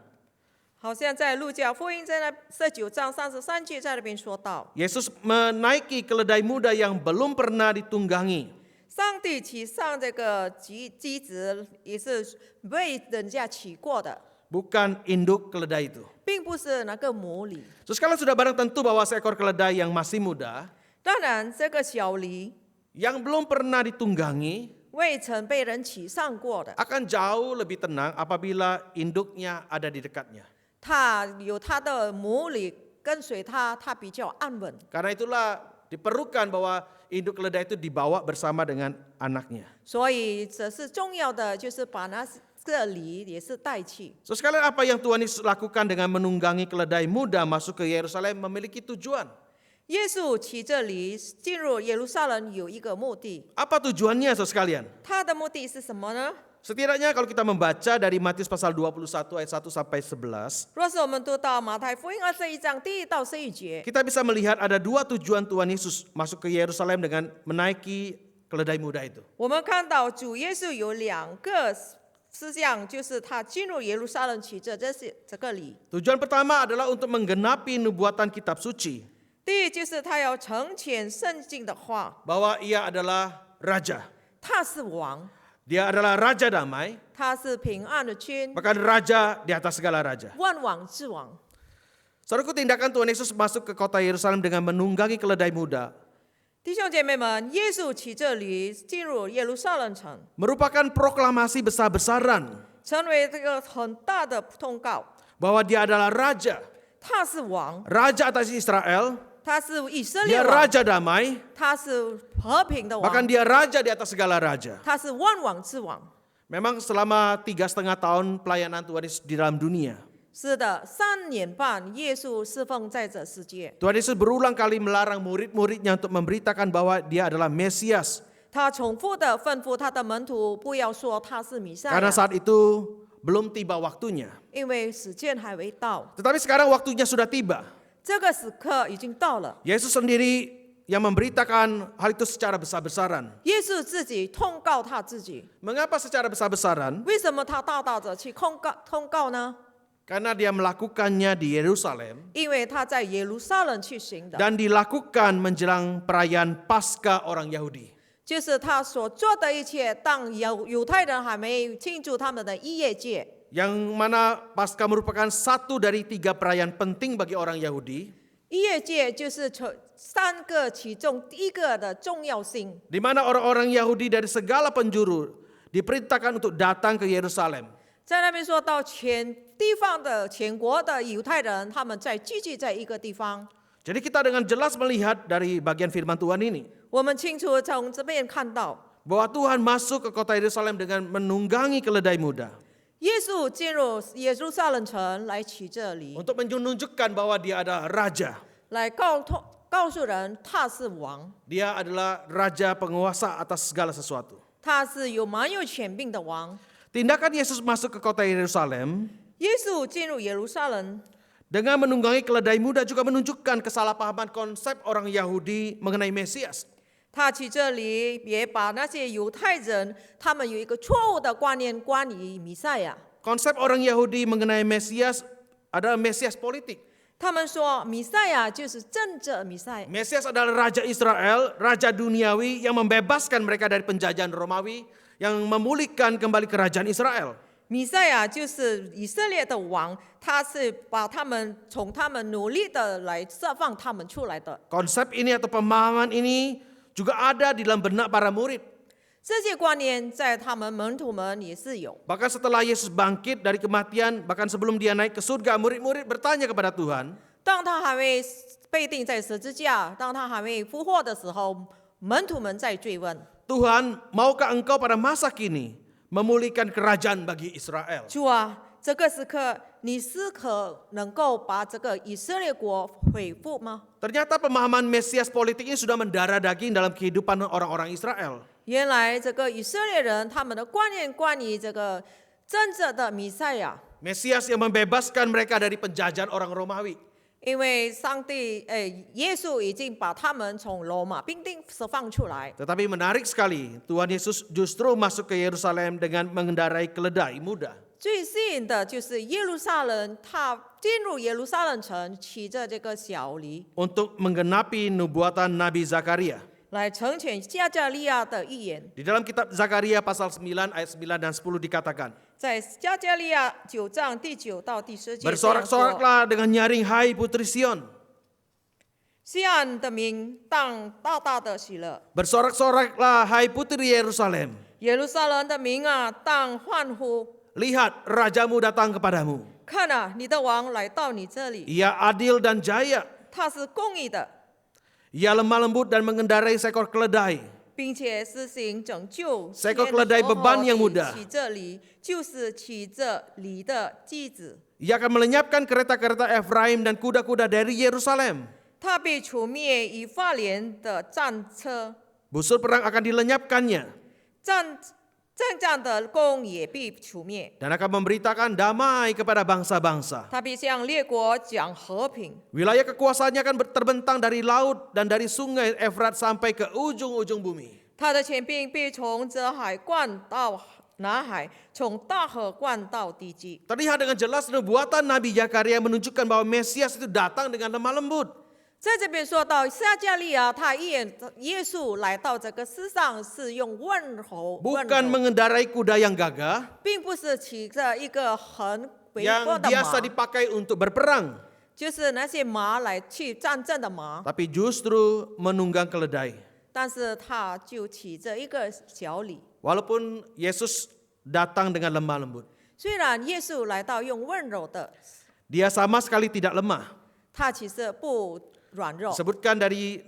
D: 好像在路加福音在那19章33节在那边说到，
C: Yesus menaiki keledai muda yang belum pernah ditunggangi.
D: 上帝骑上这个机子也是为人家骑过的，
C: Bukan induk keledai itu.
D: 并不是那个魔狸。
C: Terus kalian sudah barang tentu bahwa seekor keledai yang masih muda,
D: 当然，这个小狸
C: yang belum pernah ditunggangi,
D: 未曾被人骑上过的，
C: akan jauh lebih tenang apabila induknya ada di dekatnya.
D: 它有它的魔力跟随它，它比较安稳。
C: Karena itulah diperlukan bahwa induk keledai itu dibawa bersama dengan anaknya.
D: 所以这是重要的，就是把那个梨也是带去。
C: So sekalian apa yang Tuhan Yesus lakukan dengan menunggangi keledai muda masuk ke Yerusalem memiliki tujuan.
D: 耶稣骑着梨进入耶路撒冷有一个目的，
C: Apa tujuannya saudara sekalian?
D: 他的目的是什么呢？
C: Setidaknya kalau kita membaca dari Matius pasal 21 ayat 1 sampai 11,
D: 若是我们读到马太福音21章第1到11节，
C: kita bisa melihat ada dua tujuan Tuhan Yesus masuk ke Yerusalem dengan menaiki keledai muda itu.
D: 我们看到主耶稣有2个事项，就是他进入耶路撒冷骑着这个梨。
C: Tujuan pertama adalah untuk menggenapi nubuatan kitab suci
D: 第一就是他要成全圣经的话，
C: bahwa ia adalah raja.
D: 他是王，
C: Dia adalah raja damai,
D: 他是平安的君，
C: bahkan raja di atas segala raja.
D: 万王之王。
C: Saudaraku, tindakan Tuhan Yesus masuk ke kota Yerusalem dengan menunggangi keledai muda
D: 弟兄姐妹们，耶稣骑着驴进入耶路撒冷城，
C: merupakan proklamasi besar-besaran
D: 成为这个很大的通告。
C: bahwa dia adalah raja,
D: 他是王，
C: raja atas Israel,
D: 他是以色
C: dia
D: 列王，
C: raja damai,
D: 他是和平的
C: bahkan
D: 王，
C: dia raja di atas segala raja.
D: 他是万王之王。
C: Memang selama 3,5 tahun pelayanan Tuhan Yesus di dalam dunia,
D: 是的，3年半，耶稣侍奉在这世界，
C: Tuhan Yesus berulang kali melarang murid-muridnya untuk memberitakan bahwa dia adalah Mesias.
D: 他重复的吩咐他的门徒不要说他是弥赛
C: Karena
D: 亚，
C: saat itu belum tiba waktunya.
D: 因为时间还未到，
C: Tetapi sekarang waktunya sudah tiba.
D: 这个时刻已经到了。
C: Yesus sendiri yang memberitakan hal itu secara besar-besaran.
D: 耶稣自己通告他自己，
C: Mengapa secara besar-besaran?
D: 为什么他大大的去通告呢？
C: Karena dia melakukannya di Yerusalem
D: 因为他在耶路撒冷去行的，
C: dan dilakukan menjelang perayaan Paskah orang Yahudi.
D: 就是他所做的一切，当犹太人还没庆祝他们的逾越节，
C: Yang mana Paskah merupakan satu dari 3 perayaan penting bagi orang Yahudi,
D: 逾越节就是3个其中第一个的重要性，
C: di mana orang-orang Yahudi dari segala penjuru diperintahkan untuk datang ke Yerusalem.
D: 在那边说到全国的犹太人，他们在聚集在一个地方。
C: Jadi kita dengan jelas melihat dari bagian firman Tuhan ini
D: 我们清楚从这边看到，
C: bahwa Tuhan masuk ke kota Yerusalem dengan menunggangi keledai muda
D: 耶稣进入耶路撒冷城来骑这里，
C: untuk menunjukkan bahwa dia adalah raja.
D: 来告诉人他是王，
C: Dia adalah raja penguasa atas segala sesuatu.
D: 他是蛮有权柄的王。
C: Tindakan Yesus masuk ke kota Yerusalem
D: 耶稣进入耶路撒冷，
C: dengan menunggangi keledai muda juga menunjukkan kesalahpahaman konsep orang Yahudi mengenai Mesias.
D: 他骑这里也把那些犹太人他们有一个错误的观念关于弥赛亚，
C: Konsep orang Yahudi mengenai Mesias adalah Mesias politik.
D: 他们说弥赛亚就是政治弥赛亚。
C: Mesias adalah raja Israel, raja duniawi yang membebaskan mereka dari penjajahan Romawi, yang memulihkan kembali kerajaan Israel.
D: 弥赛亚就是以色列的王，他是把他们从他们努力的来释放他们出来的。
C: Konsep ini atau pemahaman ini juga ada di dalam benak para murid.
D: 这些观念在他们门徒们也是有。
C: Bahkan setelah Yesus bangkit dari kematian, bahkan sebelum dia naik ke surga, murid-murid bertanya kepada Tuhan,
D: 当他还未被钉在十字架，当他还未复活的时候，门徒们在追问
C: Tuhan, maukah engkau pada masa kini memulihkan kerajaan bagi Israel?
D: 主啊，这个时刻你是可能够把这个以色列国恢复吗？
C: Ternyata pemahaman Mesias politik ini sudah mendarah daging dalam kehidupan orang-orang Israel.
D: 原来这个以色列人他们的观念关于这个真正的弥赛亚，
C: Mesias yang membebaskan mereka dari penjajahan orang Romawi.
D: 因为耶稣已经把他们从罗马兵丁释放出来。
C: Tetapi menarik sekali, Tuhan Yesus justru masuk ke Yerusalem dengan mengendarai keledai muda.
D: 最吸引的就是耶路撒冷，他进入耶路撒冷城，骑着这个小驴，
C: untuk menggenapi nubuatan Nabi Zakaria.
D: 来成全加加利亚的预言。
C: Di dalam kitab Zakaria pasal 9 ayat 9 dan 10 dikatakan,
D: 在加加利亚9章第9到第10节这样说，
C: bersorak-soraklah dengan nyaring hai putri Sion.
D: 西安的民当大大的喜乐，
C: Bersorak-soraklah hai putri Yerusalem.
D: 耶路撒冷的民啊，当欢呼！
C: Lihat rajamu datang kepadamu.
D: 看啊，你的王来到你这里，
C: Ia adil dan jaya.
D: 他是公义的，
C: Ia lemah lembut dan mengendarai seekor keledai.
D: 并且施行拯救。
C: Seekor keledai beban yang mudah.
D: 骑这里就是骑着驴的机子，
C: Ia akan melenyapkan kereta-kereta Efraim dan kuda-kuda dari Yerusalem.
D: 他必除灭以法莲的战车，
C: Busur perang akan dilenyapkannya
D: 战的弓也必除灭。
C: dan akan memberitakan damai kepada bangsa-bangsa.
D: 他必向列国讲和平，
C: Wilayah kekuasaannya akan terbentang dari laut dan dari sungai Efrat sampai ke ujung-ujung bumi.
D: 他的权柄必从这海灌到南海，从大河灌到地极。
C: Terlihat dengan jelas nubuatan Nabi Zakaria menunjukkan bahwa Mesias itu datang dengan lemah lembut.
D: 在这边说到撒加利亚，他预言耶稣来到这个世上是用温柔，
C: Bukan mengendarai kuda yang gagah
D: 并不是骑着一个很微
C: yang
D: 弱的
C: biasa
D: 马，
C: dipakai untuk berperang,
D: 就是那些马来去战争的马，
C: tapi justru menunggang keledai.
D: 但是他就骑着一个小驴。
C: Walaupun Yesus datang dengan lemah lembut,
D: 虽然耶稣来到用温柔的，
C: dia sama sekali tidak lemah.
D: 他其实不软弱。
C: Sebutkan dari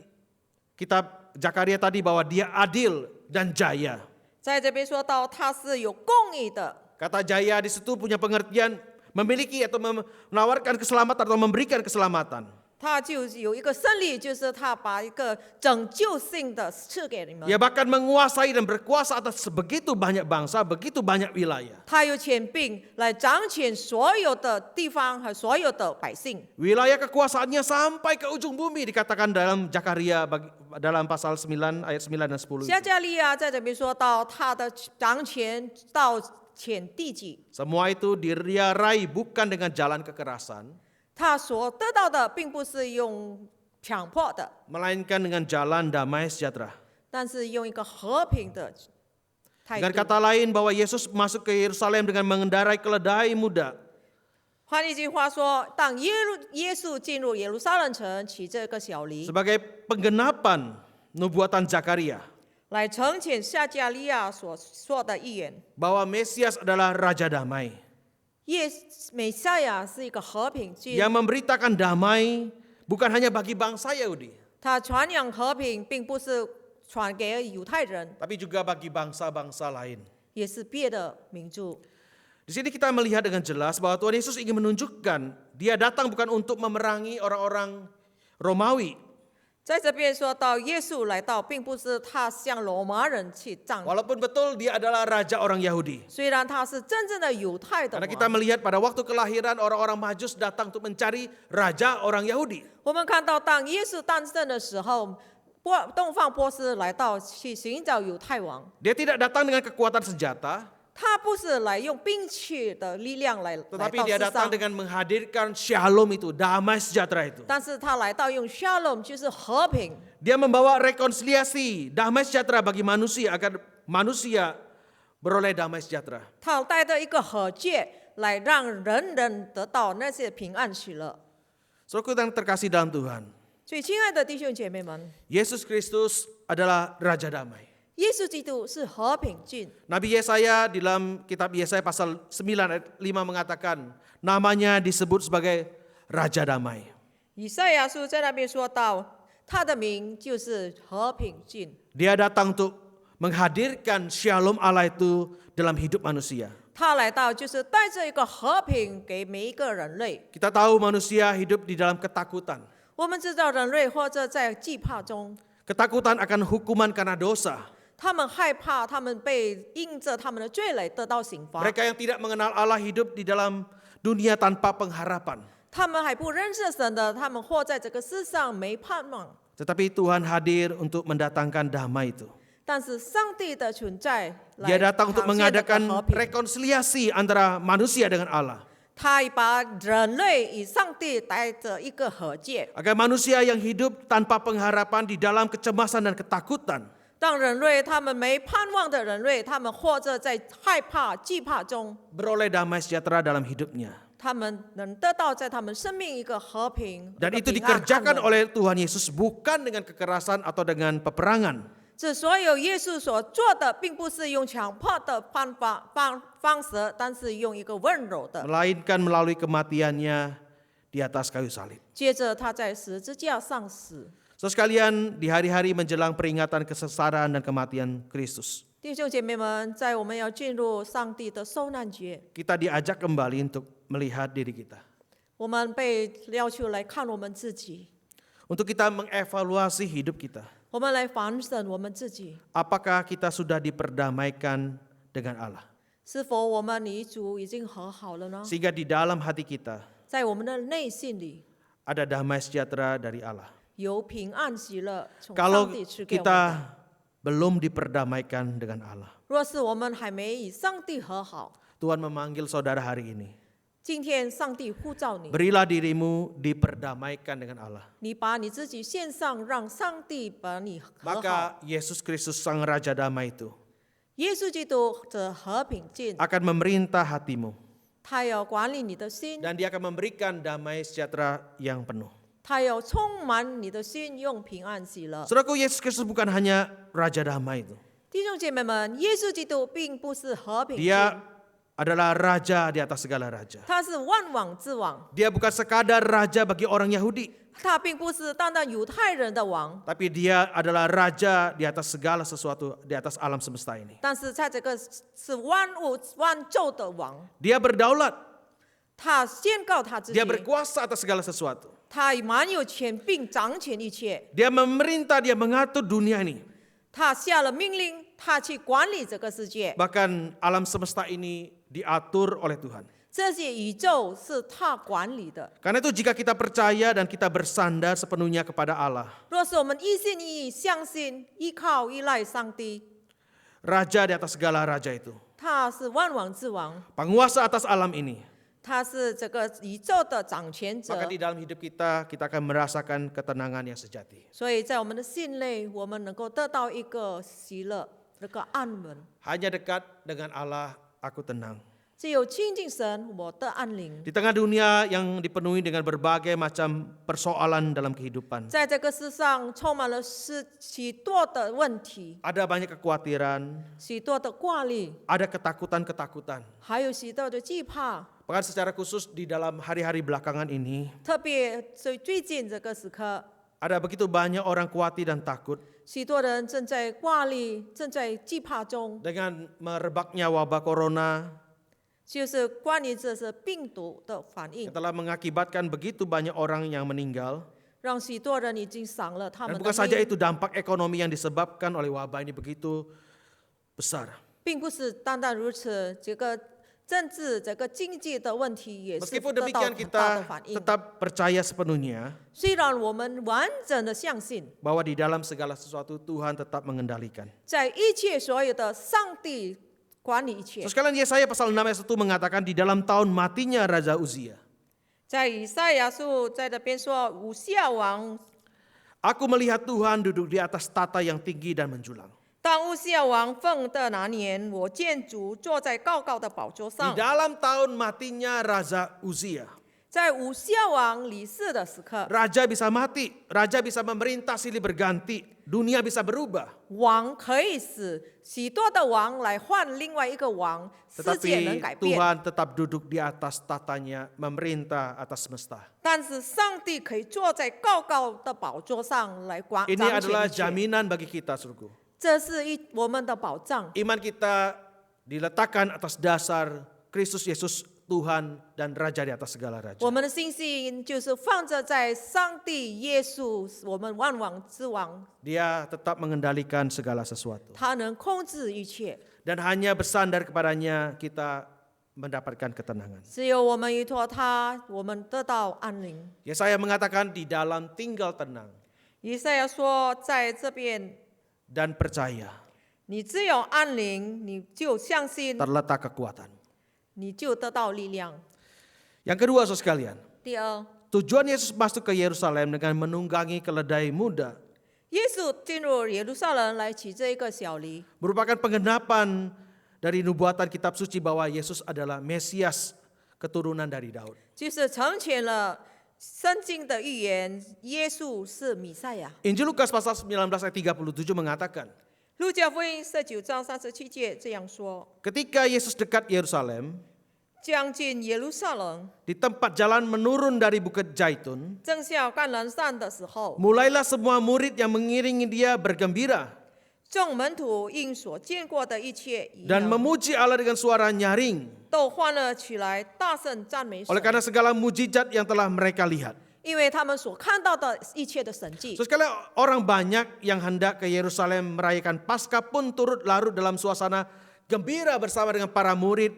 C: kitab Zakaria tadi bahwa dia adil dan jaya.
D: 在这边说到他是有公义的，
C: Kata jaya di situ punya pengertian memiliki atau menawarkan keselamatan atau memberikan keselamatan.
D: 他就有一个胜利，就是他把一个拯救性的赐给你们。
C: Ia bahkan menguasai dan berkuasa atas begitu banyak bangsa, begitu banyak wilayah.
D: 他有权柄来掌权所有的地方和所有的百姓。
C: Wilayah kekuasaannya sampai ke ujung bumi dikatakan dalam Zakaria dalam pasal 9 ayat 9 dan 10.
D: 加加利亚在这边说到他的掌权到全地极，
C: Semua itu dia raih bukan dengan jalan kekerasan,
D: 他所得到的并不是用强迫的，
C: melainkan dengan jalan damai sejahtera.
D: 但是用一个和平的态
C: Dengan
D: 度。
C: kata lain bahwa Yesus masuk ke Yerusalem dengan mengendarai keledai muda.
D: 换一句话说，当耶稣进入耶路撒冷城，骑着一个小驴，
C: Sebagai penggenapan nubuatan Zakaria
D: 来成全撒加利亚所说的预言。
C: bahwa Mesias adalah Raja Damai
D: 美赛亚是一个和平君，
C: yang memberitakan damai bukan hanya bagi bangsa Yahudi,
D: 他传扬和平，并不是传给犹太人，
C: tapi juga bagi bangsa-bangsa lain.
D: 也是别的民族。
C: Di sini kita melihat dengan jelas bahwa Tuhan Yesus ingin menunjukkan dia datang bukan untuk memerangi orang-orang Romawi,
D: 在这边说到耶稣来到，并不是他向罗马人去战，
C: walaupun betul dia adalah raja orang Yahudi.
D: 虽然他是真正的犹太的
C: Karena kita
D: 王。
C: melihat pada waktu kelahiran orang-orang Majus datang untuk mencari raja orang Yahudi.
D: 我们看到，当耶稣诞生的时候，东方波斯来到去寻找犹太王，
C: Dia tidak datang dengan kekuatan senjata,
D: 他不是来用兵器的力量来
C: tetapi
D: 到
C: dia
D: 世
C: datang
D: 上，
C: dengan menghadirkan shalom itu, damai sejahtera itu.
D: 但是他来到用 shalom 就是和平，
C: Dia membawa rekonsiliasi, damai sejahtera bagi manusia agar manusia beroleh damai sejahtera.
D: 他带着一个和解来让人人得到那些平安喜乐。
C: Saudaraku yang terkasih dalam Tuhan,
D: 所以，亲爱的弟兄姐妹们，
C: Yesus Kristus adalah Raja Damai.
D: 耶稣基督是和平君。
C: Nabi Yesaya di dalam kitab Yesaya pasal 9 ayat 5 mengatakan, namanya disebut sebagai Raja Damai.
D: 以赛亚书在那边说到，他的名就是和平君。
C: Dia datang untuk menghadirkan shalom Allah itu dalam hidup manusia.
D: 他来到就是带着一个和平给每一个人类。
C: Kita tahu manusia hidup di dalam ketakutan.
D: 我们知道人类或者在惧怕中，
C: Ketakutan akan hukuman karena dosa.
D: 他们害怕他们被因着他们的罪来得到刑罚，
C: Mereka yang tidak mengenal Allah hidup di dalam dunia tanpa pengharapan.
D: 他们还不认识神的，他们活在这个世上没盼望。
C: Tetapi Tuhan hadir untuk mendatangkan damai itu.
D: 但是上帝的存在来
C: Dia datang untuk
D: 呈现这个和
C: mengadakan
D: 平，
C: rekonsiliasi antara manusia dengan Allah.
D: 他把人类与上帝带着一个和解，
C: Agar manusia yang hidup tanpa pengharapan di dalam kecemasan dan ketakutan
D: 让人类他们没盼望的人类，他们活着在害怕、惧怕中，
C: beroleh damai sejahtera dalam hidupnya.
D: 他们能得到在他们生命一个和平，
C: Dan
D: 一个
C: itu
D: 平安安
C: dikerjakan
D: 稳。
C: oleh Tuhan Yesus bukan dengan kekerasan atau dengan peperangan.
D: 这所有耶稣所做的，并不是用强迫的方式，但是用一个温柔的。
C: Melainkan melalui kematiannya di atas kayu salib.
D: 接着他在十字架上死。
C: Saudara sekalian, di hari-hari menjelang peringatan kesesaran dan kematian Kristus,
D: 弟兄姐妹们，在我们要进入上帝的受难节，
C: kita diajak kembali untuk melihat diri kita.
D: 我们被要求来看我们自己，
C: Untuk kita mengevaluasi hidup kita.
D: 我们来反省我们自己，
C: Apakah kita sudah diperdamaikan dengan Allah?
D: 是否我们与主已经和好了呢？
C: Sehingga di dalam hati kita
D: 在我们的内心里
C: ada damai sejahtera dari Allah.
D: 有平安喜乐从
C: Kalau
D: 上帝赐给我们
C: kita
D: 的。
C: belum diperdamaikan dengan Allah,
D: 若是我们还没与上帝和好，
C: Tuhan memanggil saudara hari ini.
D: 今天上帝呼召你，
C: Berilah dirimu diperdamaikan dengan Allah.
D: 你把你自己献上，让上帝把你和好。
C: Maka Yesus Kristus Sang Raja Damai itu
D: 耶稣基督的和平进，
C: akan memerintah hatimu.
D: 他要管理你的心，
C: Dan dia akan memberikan damai sejahtera yang penuh.
D: 他要充满你的心，用平安喜乐。
C: Saudaraku, Yesus Kristus bukan hanya Raja Damai itu.
D: 弟兄姐妹们，耶稣基督并不是和平
C: Dia
D: 君，
C: adalah Raja di atas segala Raja.
D: 他是万王之王，
C: Dia bukan sekadar Raja bagi orang Yahudi,
D: 他并不是单单犹太人的王，
C: tapi dia adalah Raja di atas segala sesuatu, di atas alam semesta ini.
D: 但是在这个是万物万宙的王。
C: Dia berdaulat,
D: 他宣告他自己
C: dia，berkuasa atas segala sesuatu.
D: 他满有权并掌权一切。
C: Dia memerintah, dia mengatur dunia ini.
D: 他下了命令，他去管理这个世界。
C: Bahkan alam semesta ini diatur oleh Tuhan.
D: 这些宇宙是他管理的。
C: Karena itu jika kita percaya dan kita bersandar sepenuhnya kepada Allah,
D: 若是我们一心一意相信、依靠、依赖上帝，
C: Raja di atas segala raja itu,
D: 他是万王之王，
C: penguasa atas alam ini,
D: 他是这个宇宙的掌权者
C: maka。di dalam hidup kita akan merasakan ketenangan yang sejati.
D: 所以在我们的心内，我们能够得到一个喜乐、一个安稳。
C: Hanya dekat dengan Allah, aku tenang.
D: 只有亲近神，我的安宁。
C: Di tengah dunia yang dipenuhi dengan berbagai macam persoalan dalam kehidupan,
D: 在这个世上充满了许多的问题，
C: ada banyak kekhawatiran,
D: 许多的挂虑，
C: ada ketakutan-ketakutan.
D: 还有许多的惧怕。
C: Bahkan secara khusus di dalam hari-hari belakangan ini,
D: 特别是最近这个时刻，
C: ada begitu banyak orang khawatir dan takut
D: 许多人正在挂虑，正在惧怕中，
C: dengan merebaknya wabah corona
D: 就是关于这是病毒的反
C: yang
D: 应，
C: telah mengakibatkan begitu banyak orang yang meninggal.
D: 让许多人已经伤了他
C: Dan
D: 们
C: bukan
D: 的
C: saja
D: 命，
C: itu, dampak ekonomi yang disebabkan oleh wabah ini begitu besar.
D: 并不是单单如此，这个政治、这个经济的问题也是
C: Meskipun
D: 得到
C: demikian
D: 很大的
C: kita
D: 反应。
C: tetap percaya sepenuhnya
D: 虽然我们完整的相信，
C: bahwa di dalam segala sesuatu Tuhan tetap mengendalikan.
D: 在一切所有的上帝管理一切
C: So,。sekalian Yesaya pasal 6 ayat 1 mengatakan di dalam tahun matinya Raja Uzia,
D: 在以赛亚书在这边说，乌西亚王，
C: aku melihat Tuhan duduk di atas tata yang tinggi dan menjulang.
D: 当乌西亚王封的那年，我见主坐在高高的宝座
C: Di
D: 上。
C: dalam tahun matinya Raja Uzia,
D: 在乌西亚王离世的时刻，
C: Raja bisa mati, Raja bisa memerintah silih berganti, dunia bisa berubah.
D: 王可以死，许多的王来换另外一个王，世界能
C: Tetapi
D: 改变。
C: Tuhan tetap duduk di atas tatanya, memerintah atas semesta.
D: 但是上帝可以坐在高高的宝座上来管
C: Ini
D: 掌
C: adalah
D: 权一切。
C: jaminan bagi kita, saudaraku.
D: 这是我们的保障。
C: Iman kita diletakkan atas dasar Kristus Yesus Tuhan dan Raja di atas segala raja.
D: 我们的信心就是放着在上帝耶稣，我们万王之王，
C: Dia tetap mengendalikan segala sesuatu.
D: 他能控制一切。
C: Dan hanya bersandar kepadanya kita mendapatkan ketenangan.
D: 只有我们依托他，我们得到安宁。
C: Yesaya mengatakan di dalam tinggal tenang
D: 以赛亚说，在这边
C: dan percaya.
D: 你只有按灵，你就相信，
C: terletak kekuatan.
D: 你就得到力量。
C: Yang kedua, saudara sekalian,
D: 第二，
C: tujuan Yesus masuk ke Yerusalem dengan menunggangi keledai muda
D: 耶稣进入耶路撒冷来骑这一个小驴，
C: merupakan penggenapan dari nubuatan kitab suci bahwa Yesus adalah Mesias, keturunan dari Daud.
D: 就是成全了圣经的预言，耶稣是弥赛亚。
C: Injil Lukas pasal 19 ayat 37 mengatakan,
D: 路加福音19章37节这样说：
C: ketika Yesus dekat Yerusalem,
D: 将近耶路撒冷，
C: di tempat jalan menurun dari Bukit Zaitun,
D: 正下橄榄山的时候，
C: mulailah semua murid yang mengiringi dia bergembira
D: 众门徒因所见过的一切异
C: dan
D: 能，
C: memuji Allah dengan suara nyaring
D: 都欢乐起来，大声赞美神
C: oleh，karena segala mujizat yang telah mereka lihat.
D: 因为他们所看到的一切的神迹。
C: So, sekali orang banyak yang hendak ke Yerusalem merayakan Paskah pun turut larut dalam suasana gembira bersama dengan para murid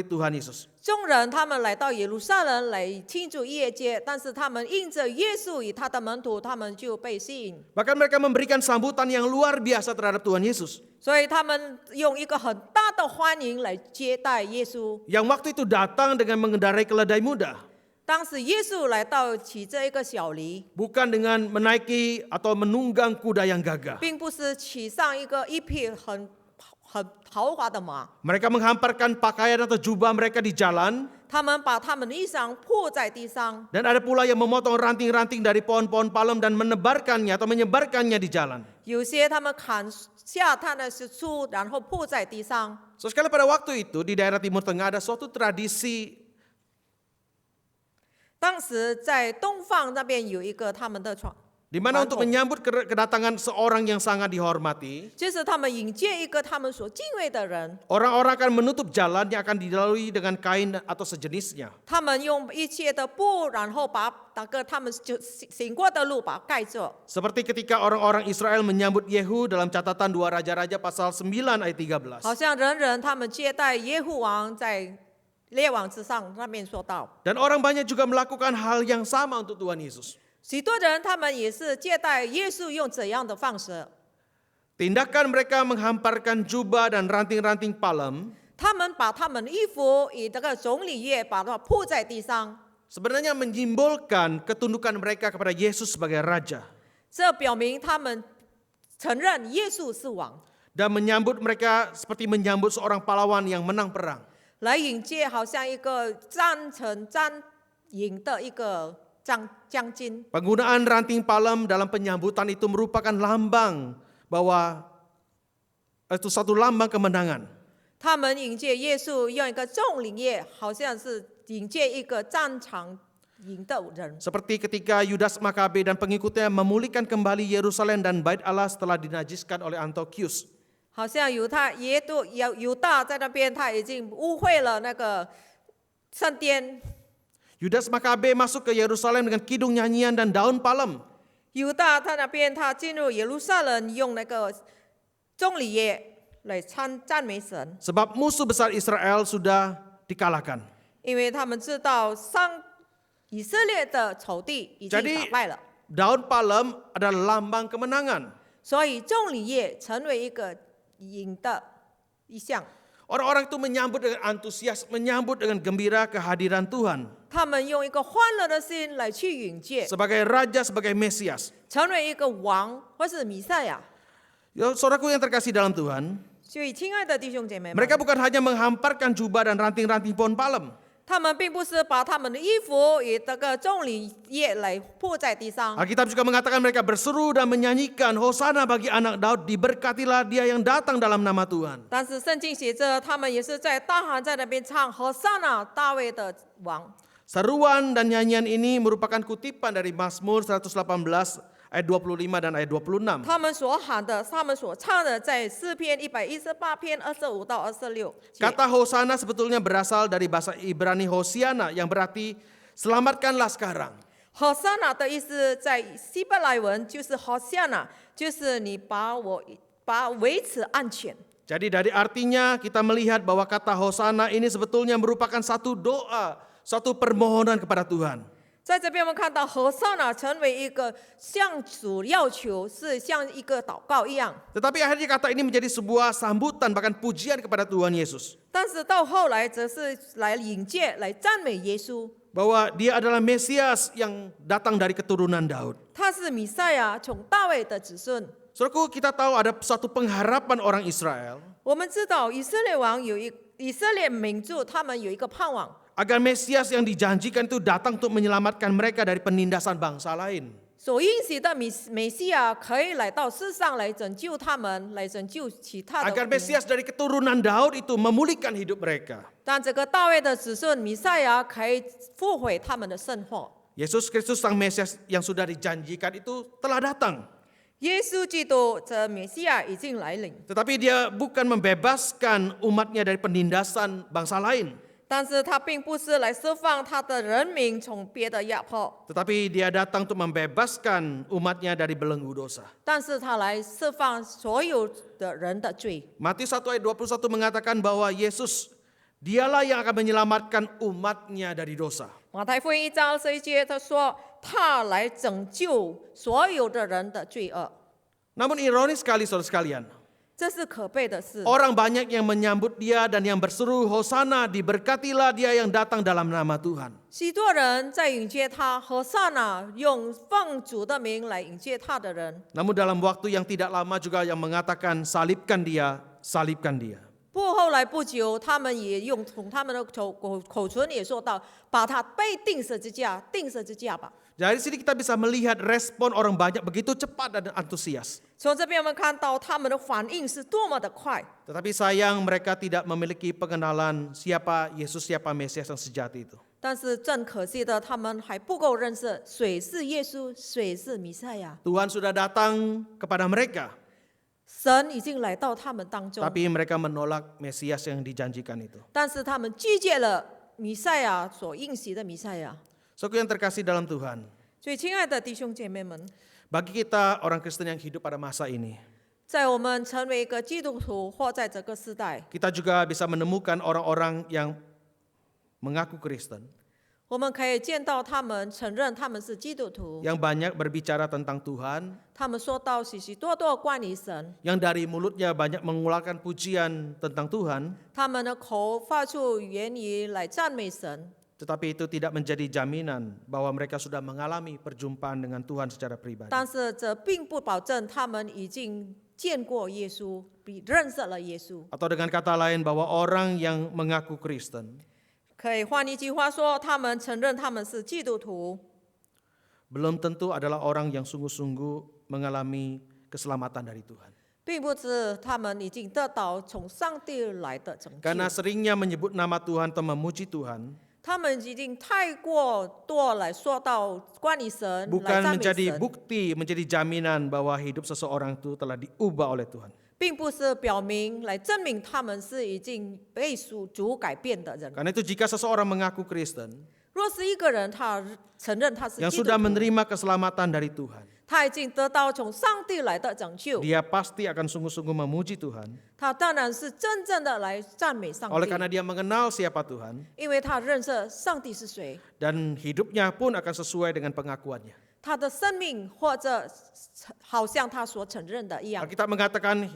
C: Tuhan Yesus.
D: 众人他们来到耶路撒冷来庆祝逾越节，但是他们因着耶稣与他的门徒，他们就被吸引，
C: Bahkan mereka memberikan sambutan yang luar biasa terhadap Tuhan Yesus.
D: 所以他们用一个很大的欢迎来接待耶稣。
C: Yang waktu itu datang dengan mengendarai keledai muda.
D: 当时耶稣来到骑这一个小驴，
C: Bukan dengan menaiki atau menunggang kuda yang gagah.
D: 并不是骑上一匹很豪华的马，
C: Mereka menghamparkan pakaian atau jubah mereka di jalan.
D: 他们把他们的衣裳铺在地上，
C: Dan ada pula yang memotong ranting-ranting dari pohon-pohon palem dan menebarkannya atau menyebarkannya di jalan.
D: 有些他们砍下他的树，然后铺在地上。
C: So, sekali pada waktu itu di daerah Timur Tengah ada suatu tradisi
D: 当时在东方那边有一个他们的传，
C: di mana untuk menyambut kedatangan seorang yang sangat dihormati,
D: 就是他们迎接一个他们所敬畏的人，
C: orang-orang akan menutup jalan yang akan dilalui dengan kain atau sejenisnya.
D: 他们用一切的布，然后把那个他们就行过的路把它盖着。
C: Seperti ketika orang-orang Israel menyambut Yehu dalam catatan 2 Raja-Raja pasal 9 ayat 13.
D: 好像人他们接待耶户王在列王之上那边说到，
C: Dan orang banyak juga melakukan hal yang sama untuk Tuhan Yesus.
D: 许多人他们也是接待耶稣用怎样的方式？
C: Tindakan mereka menghamparkan jubah dan ranting-ranting palem
D: 他们把他们的衣服以这个总理乐把它铺在地上，
C: sebenarnya menyimbolkan ketundukan mereka kepada Yesus sebagai Raja.
D: 这表明他们承认耶稣是王，
C: Dan menyambut mereka seperti menyambut seorang pahlawan yang menang perang.
D: 来迎接好像一个战赢的一个将军。
C: Penggunaan ranting palem dalam penyambutan itu merupakan lambang bahwa itu satu lambang kemenangan.
D: 他们迎接耶稣用一个众领乐，好像是迎接一个战场赢的人。
C: Seperti ketika Yudas Makabe dan pengikutnya memulihkan kembali Yerusalem dan Bait Allah setelah dinajiskan oleh Antiochus.
D: 好像犹大在那边，他已经污秽了那个圣殿。
C: Yudas Makabe masuk ke Yerusalem dengan kidung nyanyian dan daun palem.
D: 犹大他那边，他进入耶路撒冷，用那个众礼乐来赞美神，
C: Sebab musuh besar Israel sudah dikalahkan.
D: 因为他们知道以色列的仇敌已经
C: Jadi
D: 打败了，
C: daun palem adalah lambang kemenangan.
D: 所以众礼乐成为一个赢的一项。
C: Orang-orang itu menyambut dengan antusias, menyambut dengan gembira kehadiran Tuhan.
D: 他们用一个欢乐的心来去迎接，
C: Sebagai Raja, sebagai Mesias.
D: 成为一个王或是弥赛亚。
C: Ya, saudaraku yang terkasih dalam Tuhan,
D: 所以，亲爱的弟兄姐妹们，
C: mereka bukan hanya menghamparkan jubah dan ranting-ranting pohon palem.
D: 他们并不是把他们的衣服以这个众礼乐来铺在地上。
C: Alkitab juga mengatakan mereka berseru dan menyanyikan, Hosana bagi anak Daud, diberkatilah dia yang datang dalam nama Tuhan.
D: 但是圣经写着，他们也是在大喊在那边唱和散那大卫的王。
C: Seruan dan nyanyian ini merupakan kutipan dari Mazmur 118 ayat 25 dan ayat 26.
D: 他们所喊的，他们所唱的，在诗篇118篇25到26节。
C: Kata Hosana sebetulnya berasal dari bahasa Ibrani Hosiana yang berarti selamatkanlah sekarang.
D: 和散那的意思在希伯来文就是和散那，就是你把维持安全。
C: Jadi dari artinya kita melihat bahwa kata Hosana ini sebetulnya merupakan satu doa, satu permohonan kepada Tuhan.
D: 在这边我们看到和散那成为一个向主要求，是像一个祷告一样。
C: Tetapi akhirnya kata ini menjadi sebuah sambutan bahkan pujian kepada Tuhan Yesus.
D: 但是到后来则是来引荐、来赞美耶稣，
C: Bahwa dia adalah Mesias yang datang dari keturunan Daud.
D: 他是弥赛亚，从大卫的子孙。
C: Saudaraku, kita tahu ada suatu pengharapan orang Israel
D: 我们知道以色列王以色列民族，他们有一个盼望，
C: agar Mesias yang dijanjikan itu datang untuk menyelamatkan mereka dari penindasan bangsa lain.
D: 所应许的美西亚可以来到世上来拯救他们，来拯救其他的
C: Agar
D: 民。
C: Mesias dari keturunan Daud itu memulihkan hidup mereka.
D: 但这个大卫的子孙弥赛亚可以复回他们的生活。
C: Yesus Kristus sang Mesias yang sudah dijanjikan itu telah datang.
D: 耶稣基督这美西亚已经来临，
C: Tetapi dia bukan membebaskan umatnya dari penindasan bangsa lain.
D: 但是他并不是来释放他的人民从别的压迫，
C: Tetapi dia datang untuk membebaskan umatnya dari belenggu dosa.
D: 但是他来释放所有的人的罪。
C: Matius 1 ayat 21 mengatakan bahwa Yesus dialah yang akan menyelamatkan umatnya dari dosa.
D: 马太福音1章21节，他说他来拯救所有的人的罪恶，
C: Namun ironis sekali saudara sekalian,
D: 这是可悲的事。
C: orang banyak yang menyambut dia dan yang berseru Hosana, diberkatilah dia yang datang dalam nama Tuhan.
D: 许多人在迎接他，和善那用奉主的名来迎接他的人。
C: Namun dalam waktu yang tidak lama juga yang mengatakan salibkan dia, salibkan dia.
D: 不过后来不久，他们也用从他们的口唇也说到，把他被钉十字架，钉十字架吧。
C: Dari sini kita bisa melihat respon orang banyak begitu cepat dan antusias.
D: 从这边我们看到他们的反应是多么的快，
C: Tetapi sayang mereka tidak memiliki pengenalan siapa Yesus, siapa Mesias yang sejati itu.
D: 但是正可惜的，他们还不够认识谁是耶稣，谁是弥赛亚。
C: Tuhan sudah datang kepada mereka,
D: 神已经来到他们当中，
C: tapi mereka menolak Mesias yang dijanjikan itu.
D: 但是他们拒绝了弥赛亚所应许的弥赛亚。
C: Saudara yang terkasih dalam Tuhan,
D: 所以，亲爱的弟兄姐妹们，
C: bagi kita orang Kristen yang hidup pada masa ini,
D: 在我们成为一个基督徒或在这个时代，
C: kita juga bisa menemukan orang-orang yang mengaku Kristen,
D: 我们可以见到他们承认他们是基督徒，
C: yang banyak berbicara tentang Tuhan,
D: 他们说到许许多多关于神，
C: yang dari mulutnya banyak mengeluarkan pujian tentang Tuhan,
D: 他们的口发出言语来赞美神。
C: tetapi itu tidak menjadi jaminan bahwa mereka sudah mengalami perjumpaan dengan Tuhan secara pribadi.
D: 但是这并不保证他们已经见过耶稣，认识了耶稣。
C: Atau dengan kata lain bahwa orang yang mengaku Kristen
D: 可以换一句话说，他们承认他们是基督徒，
C: belum tentu adalah orang yang sungguh-sungguh mengalami keselamatan dari Tuhan.
D: 并不是他们已经得到从上帝来的拯救。
C: Karena seringnya menyebut nama Tuhan atau memuji Tuhan
D: 他们已经太过多来说到关于神，来
C: bukan
D: 赞美
C: menjadi
D: 神，
C: bukti, menjadi jaminan bahwa hidup seseorang itu telah diubah oleh Tuhan.
D: 并不是表明来证明他们是已经被主改变的人。
C: Karena itu jika seseorang mengaku Kristen
D: 若是一个人他承认他是
C: yang
D: 基督
C: sudah
D: 徒，
C: menerima keselamatan dari Tuhan,
D: 他已经得到从上帝来的拯救，
C: dia pasti akan sungguh-sungguh memuji Tuhan.
D: 他当然是真正的来赞美上
C: Oleh
D: 帝，
C: karena dia mengenal siapa Tuhan
D: 因为他认识上帝是谁，
C: dan hidupnya pun akan sesuai dengan pengakuannya.
D: 他的生命或者好像他所承认的一样。
C: Alkitab mengatakan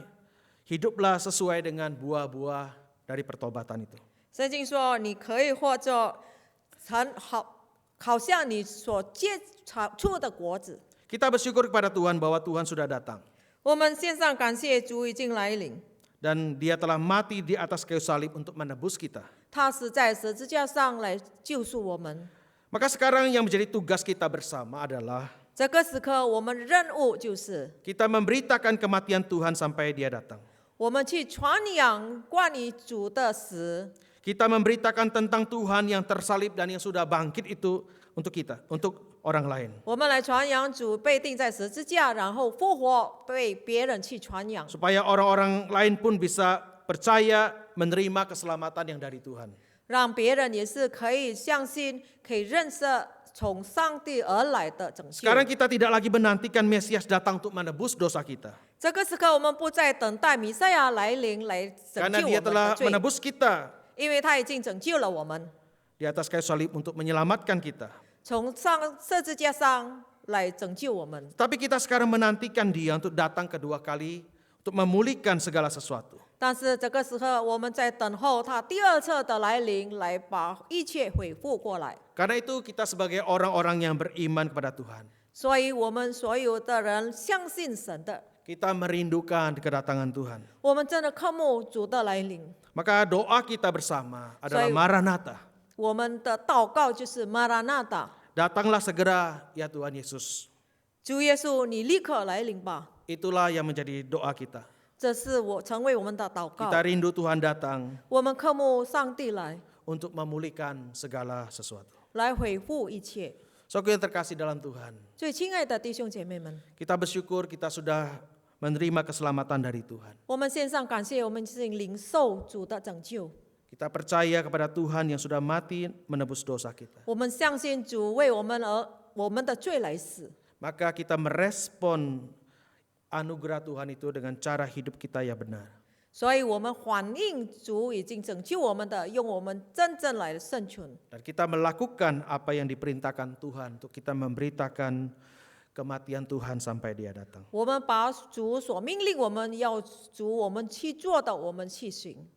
C: hiduplah sesuai dengan buah-buah dari pertobatan itu.
D: 圣经说，你可以或者很好像你所结出的果子。
C: Kita bersyukur kepada Tuhan bahwa Tuhan sudah datang
D: 我们献上感谢，主已经来临，
C: dan dia telah mati di atas kayu salib untuk menebus kita.
D: 他是在十字架上来救赎我们。
C: Maka sekarang yang menjadi tugas kita bersama adalah
D: 这个时刻，我们任务就是
C: kita memberitakan kematian Tuhan sampai dia datang.
D: 我们去传扬关于主的死，
C: Kita memberitakan tentang Tuhan yang tersalib dan yang sudah bangkit itu untuk kita, untuk orang lain.
D: 我们来传扬主被钉在十字架，然后复活，被别人去传扬，
C: Supaya orang-orang lain pun bisa percaya menerima keselamatan yang dari Tuhan.
D: 让别人也是可以相信，可以认识从上帝而来的拯救。
C: Sekarang kita tidak lagi menantikan Mesias datang untuk menebus dosa kita.
D: 这个时刻，我们不再等待弥赛亚来临来拯
C: Karena
D: 救我
C: dia
D: 们
C: telah
D: 的罪，
C: menebus kita
D: 因为他已经拯救了我们，
C: di atas kayu salib untuk menyelamatkan kita.
D: 从十字架上来拯救我们。
C: Tapi kita sekarang menantikan Dia untuk datang kedua kali untuk memulihkan segala sesuatu.
D: 但是这个时候，我们在等候他第二次的来临，来把一切恢复过来。
C: Karena itu kita sebagai orang-orang yang beriman kepada Tuhan,
D: 所以，我们所有的人相信神的，
C: kita merindukan kedatangan Tuhan.
D: 我们真的渴慕主的来临。
C: Maka doa kita bersama adalah
D: Saya-
C: Maranatha.
D: 我们的祷告就是马拉纳达，
C: Datanglah segera ya Tuhan Yesus.
D: 主耶稣，你立刻来临吧。
C: Itulah yang menjadi doa kita.
D: 这是我成为我们的祷告
C: Kita。rindu Tuhan datang
D: 我们渴慕上帝来，
C: untuk memulihkan segala sesuatu.
D: 来恢复一切。
C: Saudaraku yang terkasih dalam Tuhan,
D: 最亲爱的弟兄姐妹们，
C: kita bersyukur kita sudah menerima keselamatan dari Tuhan.
D: 我们献上感谢，我们是领受主的拯救。
C: Kita percaya kepada Tuhan yang sudah mati menebus dosa kita.
D: 我们相信主为我们而我们的罪来死，
C: Maka kita merespon anugerah Tuhan itu dengan cara hidup kita yang benar.
D: 所以我们反映主已经拯救我们的，用我们真正来生存。
C: Dan kita melakukan apa yang diperintahkan Tuhan untuk kita memberitakan kematian Tuhan sampai Dia datang.
D: 我们把主所命令我们要主我们去做的，我们去行。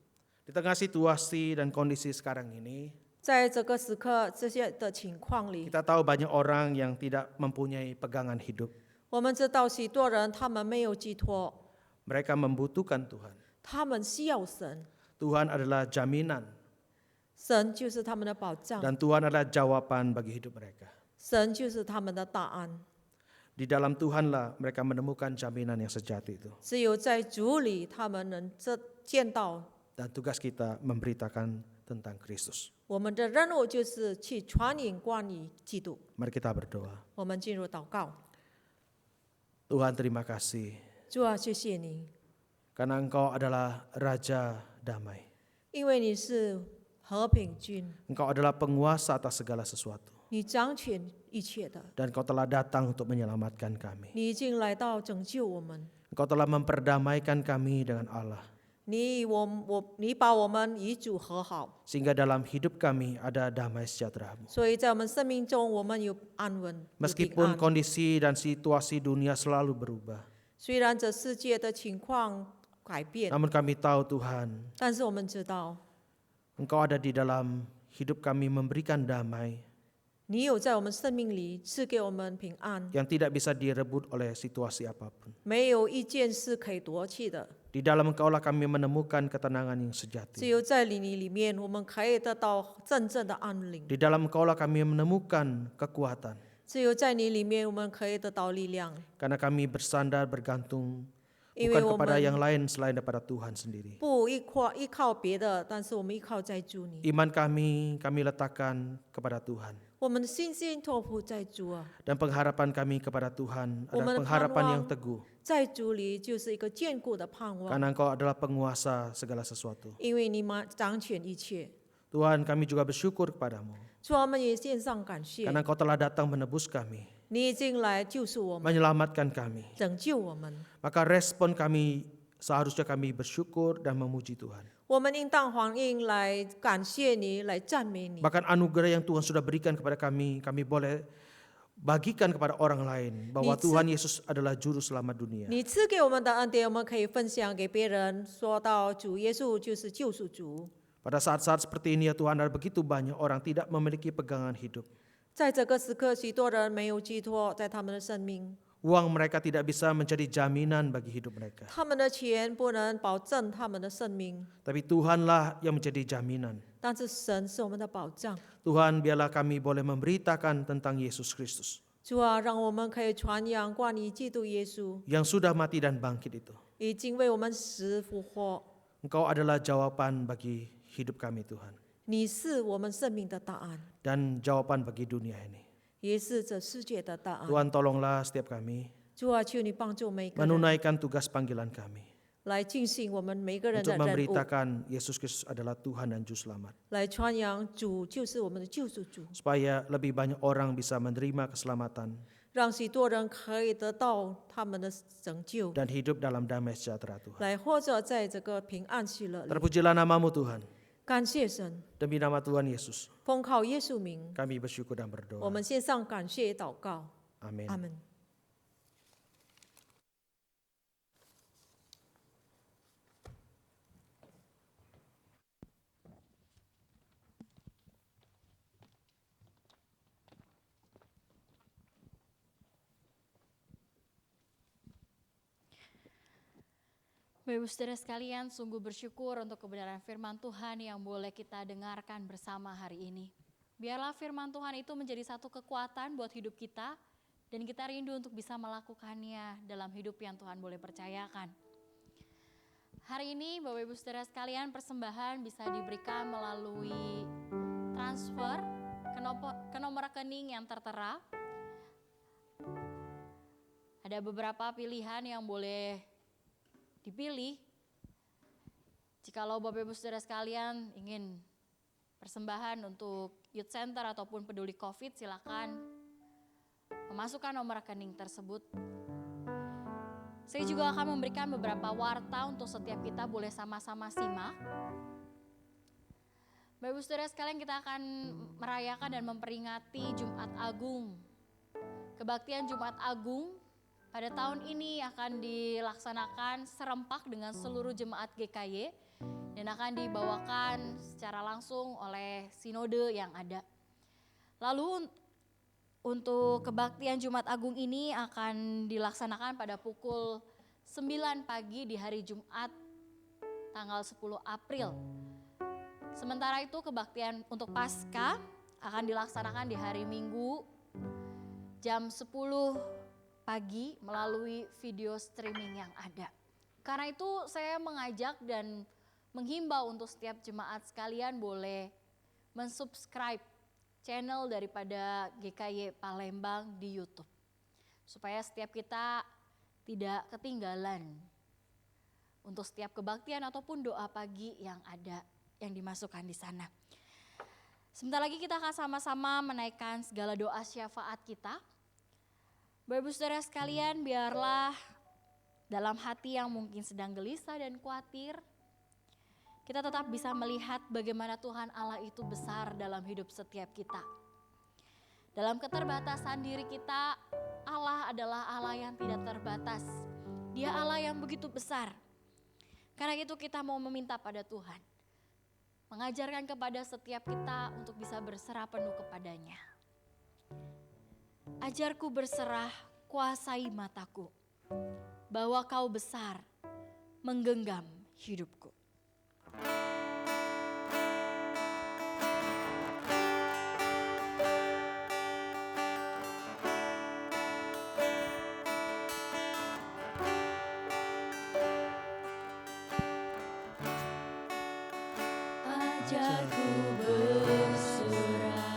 C: Di tengah situasi dan kondisi sekarang ini,
D: 在这个时刻，这些的情况里，
C: kita tahu banyak orang yang tidak mempunyai pegangan hidup.
D: 我们知道许多人他们没有寄托，
C: Mereka membutuhkan Tuhan.
D: 他们需要神，
C: Tuhan adalah jaminan
D: 神就是他们的保障，
C: dan Tuhan adalah jawaban bagi hidup mereka.
D: 神就是他们的答案。
C: Di dalam Tuhanlah mereka menemukan jaminan yang sejati itu.
D: 只有在主里，他们能见到。
C: Dan tugas kita memberitakan tentang Kristus.
D: 我们的任务就是去传引关于基督。
C: Mari kita berdoa.
D: 我们进入祷告。
C: Tuhan terima kasih
D: 主啊，谢谢你，
C: karena Engkau adalah Raja damai.
D: 因为你是和平君，
C: Engkau adalah penguasa atas segala sesuatu.
D: 你掌权一切的，
C: Dan Engkau telah datang untuk menyelamatkan kami.
D: 你已经来到拯救我们。
C: Engkau telah memperdamaikan kami dengan Allah.
D: 你把我们与主和好，
C: Sehingga dalam hidup kami ada damai sejahtera-Mu.
D: 所以在我们生命中，我们有安稳，有平
C: Meskipun
D: 安。
C: kondisi dan situasi dunia selalu berubah.
D: 虽然这世界的情况改变，
C: Namun kami tahu Tuhan,
D: 但是我们知道，
C: Engkau ada di dalam hidup kami memberikan damai
D: 你有在我们生命里赐给我们平安，
C: yang tidak bisa direbut oleh situasi apapun.
D: 没有一件是可以夺去的。
C: Di dalam Engkaulah kami menemukan ketenangan yang
D: 只
C: sejati.
D: 有在你里面，我们可以得到真正的安宁；
C: Di dalam Engkaulah kami menemukan kekuatan.
D: 只有在你里面，我们可以得到力量。
C: Karena kami bersandar bergantung
D: 因为
C: bukan
D: 我
C: kepada
D: 们
C: yang lain selain daripada Tuhan sendiri.
D: 不依靠别的，但是我们依靠在主你。
C: Iman kami letakkan kepada Tuhan.
D: 我们的信心托付在主啊，
C: Dan pengharapan kami kepada Tuhan adalah
D: Umat
C: pengharapan yang
D: panwang.
C: teguh.
D: 在主里就是一个坚固的盼望，
C: Karena Engkau adalah penguasa segala sesuatu.
D: 因为你掌权一切。
C: Tuhan, kami juga bersyukur kepadamu.
D: 主啊，我们也献上感谢，
C: Karena Engkau telah datang menebus kami,
D: 你已经来救赎我们，
C: menyelamatkan kami.
D: 拯救我们。
C: Maka respon kami seharusnya kami bersyukur dan memuji Tuhan.
D: 我们应当反应来感谢你，来赞美你。
C: Bahkan anugerah yang Tuhan sudah berikan kepada kami boleh bagikan kepada orang lain bahwa
D: Ni-
C: Tuhan Yesus adalah juru selamat dunia.
D: 你赐给我们的恩典，我们可以分享给别人，说到主耶稣就是救赎主。
C: Pada saat-saat seperti ini ya Tuhan, ada begitu banyak orang tidak memiliki pegangan hidup.
D: 在这个时刻，许多人没有寄托在他们的生命，
C: Uang mereka tidak bisa menjadi jaminan bagi hidup mereka.
D: 他们的钱不能保证他们的生命，
C: Tapi Tuhanlah yang menjadi jaminan.
D: 但是神是我们的保障。
C: Tuhan, biarlah kami boleh memberitakan tentang Yesus Kristus
D: 主啊，让我们可以传扬关于基督耶稣
C: yang sudah mati dan bangkit itu.
D: 已经为我们死复活。
C: Engkau adalah jawaban bagi hidup kami Tuhan.
D: 你是我们生命的答案，
C: Dan jawaban bagi dunia ini.
D: 也是这世界的答案。
C: Tuhan tolonglah setiap kami
D: 主啊，求你帮助每个人
C: menunaikan tugas panggilan kami
D: 来进行我们每个人
C: untuk
D: 的任务，
C: memberitakan Yesus Kristus adalah Tuhan dan Juru Selamat.
D: 来传扬主就是我们的救赎主，
C: Supaya lebih banyak orang bisa menerima keselamatan
D: 让许多人可以得到他们的拯救，
C: dan hidup dalam damai sejahtera Tuhan.
D: 来或者在这个平安喜乐里。
C: Terpujilah namamu Tuhan.
D: 感谢神，
C: Demi nama Tuhan Yesus,
D: 奉靠耶稣名，
C: kami bersyukur dan
D: 我
C: berdoa.
D: 们献上感谢祷告，
C: Amin.
D: 阿门。
A: Bapak Ibu Saudara sekalian, sungguh bersyukur untuk kebenaran firman Tuhan yang boleh kita dengarkan bersama hari ini. Biarlah firman Tuhan itu menjadi satu kekuatan buat hidup kita dan kita rindu untuk bisa melakukannya dalam hidup yang Tuhan boleh percayakan. Hari ini Bapak Ibu Saudara sekalian, persembahan bisa diberikan melalui transfer ke nomor rekening yang tertera. Ada beberapa pilihan yang boleh dipilih. Jikalau Bapak Ibu Saudara sekalian ingin persembahan untuk Youth Center ataupun peduli COVID, silakan memasukkan nomor rekening tersebut. Saya juga akan memberikan beberapa warta untuk setiap kita boleh sama-sama simak. Bapak Ibu Saudara sekalian, kita akan merayakan dan memperingati Jumat Agung. Kebaktian Jumat Agung pada tahun ini akan dilaksanakan serempak dengan seluruh jemaat GKY dan akan dibawakan secara langsung oleh sinode yang ada. Lalu untuk kebaktian Jumat Agung ini akan dilaksanakan pada pukul 9 pagi di hari Jumat tanggal 10 April. Sementara itu kebaktian untuk Paskah akan dilaksanakan di hari Minggu jam 10 pagi melalui video streaming yang ada. Karena itu saya mengajak dan menghimbau untuk setiap jemaat sekalian boleh mensubscribe channel daripada GKY Palembang di YouTube. Supaya setiap kita tidak ketinggalan untuk setiap kebaktian ataupun doa pagi yang ada yang dimasukkan di sana. Sebentar lagi kita akan sama-sama menaikkan segala doa syafaat kita. Bapak Ibu Saudara sekalian, biarlah dalam hati yang mungkin sedang gelisah dan khawatir, kita tetap bisa melihat bagaimana Tuhan Allah itu besar dalam hidup setiap kita. Dalam keterbatasan diri kita, Allah adalah Allah yang tidak terbatas. Dia Allah yang begitu besar. Karena itu kita mau meminta pada Tuhan, mengajarkan kepada setiap kita untuk bisa berserah penuh kepadanya. Ajarku berserah, kuasai mataku, bahwa kau besar, menggenggam hidupku. Ajarku berserah,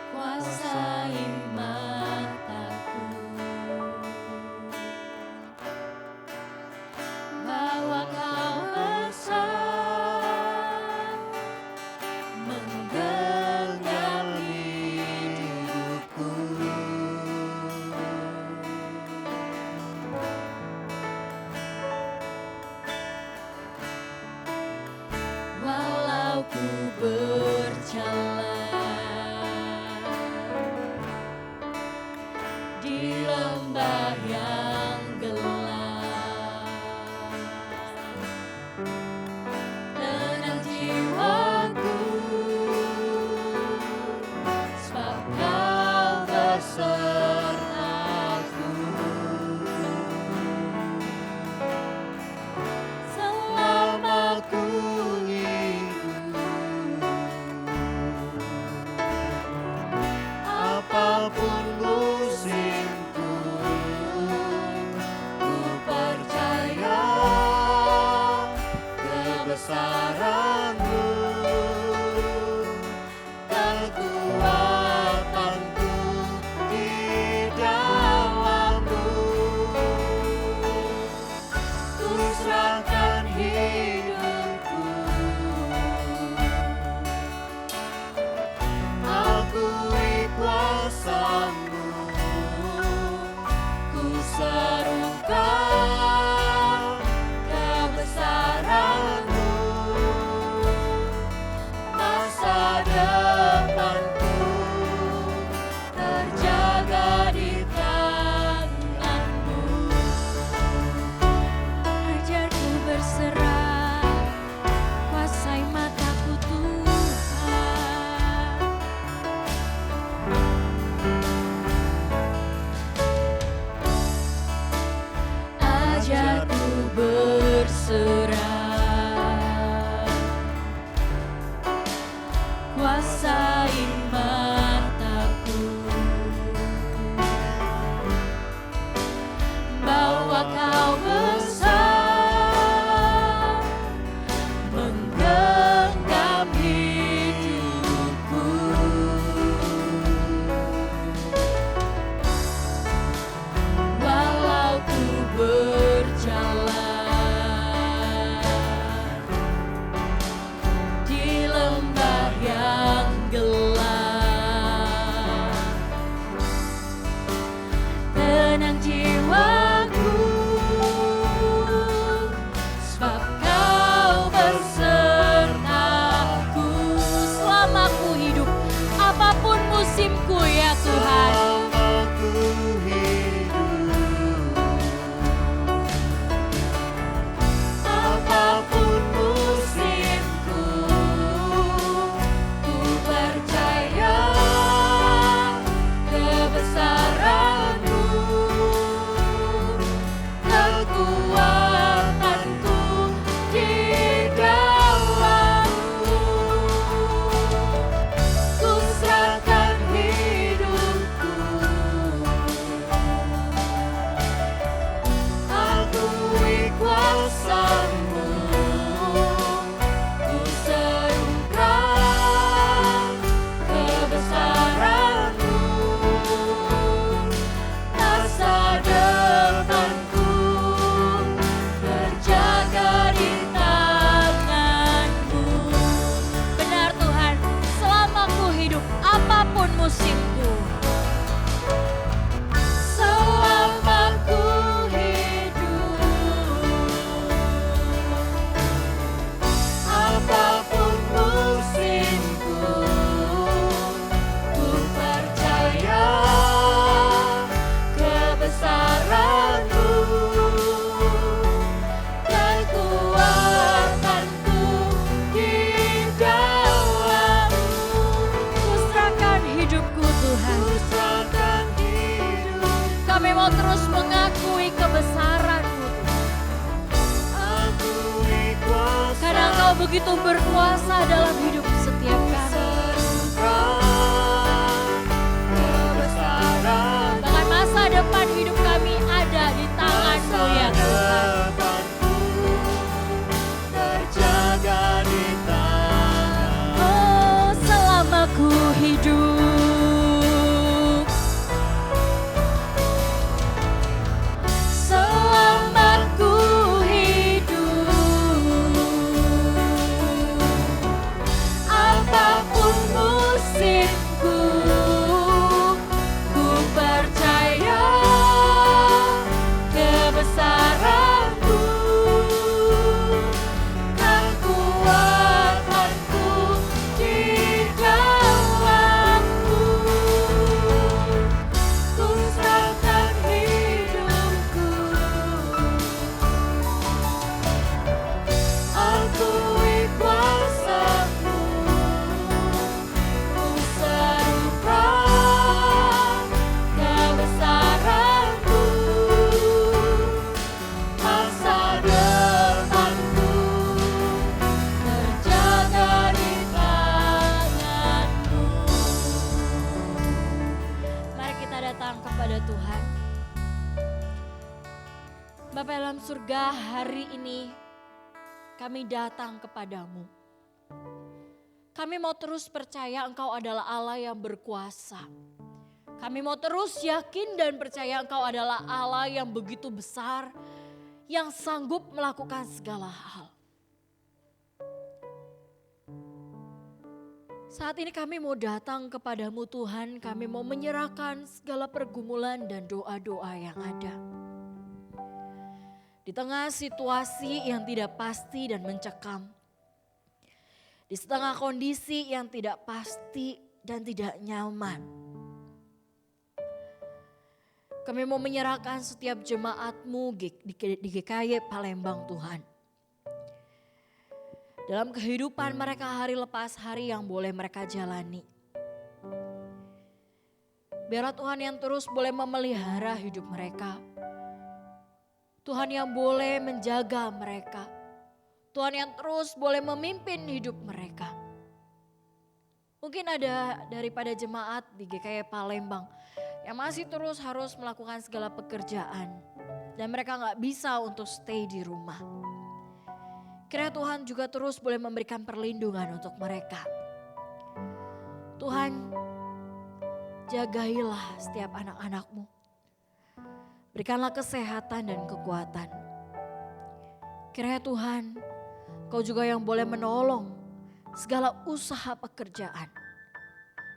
A: kuasai mataku, bahwa kau besar, menggenggam hidupku. Walau ku berjalan di lembah yang gelap, tenang jiwaku, sebab kau besertaku. Selama ku apapun musimku, ku percaya kebesaran-Mu, kekuatanku di dalam-Mu. Ku serahkan hidupku, akui kuasa-Mu, ku serukan kebesaran-Mu. berserah. Kuasai mataku, bahwa Kau besar, menggenggam hidupku. Walau ku berjalan di lembah yang gelap, tenang jiwaku, sebab Kau besertaku. Selama ku hidup, apapun musimku ya Tuhan,
B: Aku hidup,
A: apapun musimku, ku percaya kebesaran-Mu, kekuatanku di dalam-Mu. Ku serahkan hidupku, akui kuasa-Mu, ku serukan kebesaran-Mu, masa depanku terjaga di tangan-Mu. Benar Tuhan, selama ku hidup, apapun musimku, selama ku hidup, apapun musimku, ku percaya kebesaran-Mu, kekuatanku di dalam-Mu. Ku serahkan hidupku Tuhan,
B: serahkan hidup,
A: kami mau terus mengakui kebesaran-Mu.
B: akui kuasa
A: Karena Engkau begitu berkuasa dalam hidup setiap kami.
B: kebesaran
A: Bahkan masa depan hidup kami ada di tangan-Mu ya Tuhan.
B: depanku terjaga di tangan.
A: Oh, selama ku hidup, selama ku hidup, apapun musimku, ku percaya kebesaran-Mu, kekuatanku di dalam-Mu. Ku serahkan hidupku, akui kuasa-Mu, ku serukan kebesaran-Mu, masa depanku terjaga di tangan-Mu. Mari kita datang kepada Tuhan. Bapa dalam surga, hari ini kami datang kepadamu. Kami mau terus percaya Engkau adalah Allah yang berkuasa. Kami mau terus yakin dan percaya Engkau adalah Allah yang begitu besar, yang sanggup melakukan segala hal. Saat ini kami mau datang kepadamu Tuhan, kami mau menyerahkan segala pergumulan dan doa-doa yang ada. Di tengah situasi yang tidak pasti dan mencekam, di tengah kondisi yang tidak pasti dan tidak nyaman, kami mau menyerahkan setiap jemaat-Mu di GKY Palembang Tuhan. Dalam kehidupan mereka hari lepas hari yang boleh mereka jalani. Biarlah Tuhan yang terus boleh memelihara hidup mereka. Tuhan yang boleh menjaga mereka. Tuhan yang terus boleh memimpin hidup mereka. Mungkin ada daripada jemaat di GKI Palembang yang masih terus harus melakukan segala pekerjaan. Dan mereka gak bisa untuk stay di rumah. Kiranya Tuhan juga terus boleh memberikan perlindungan untuk mereka. Tuhan, jagailah setiap anak-anak-Mu. Berikanlah kesehatan dan kekuatan. Kiranya Tuhan, Kau juga yang boleh menolong segala usaha pekerjaan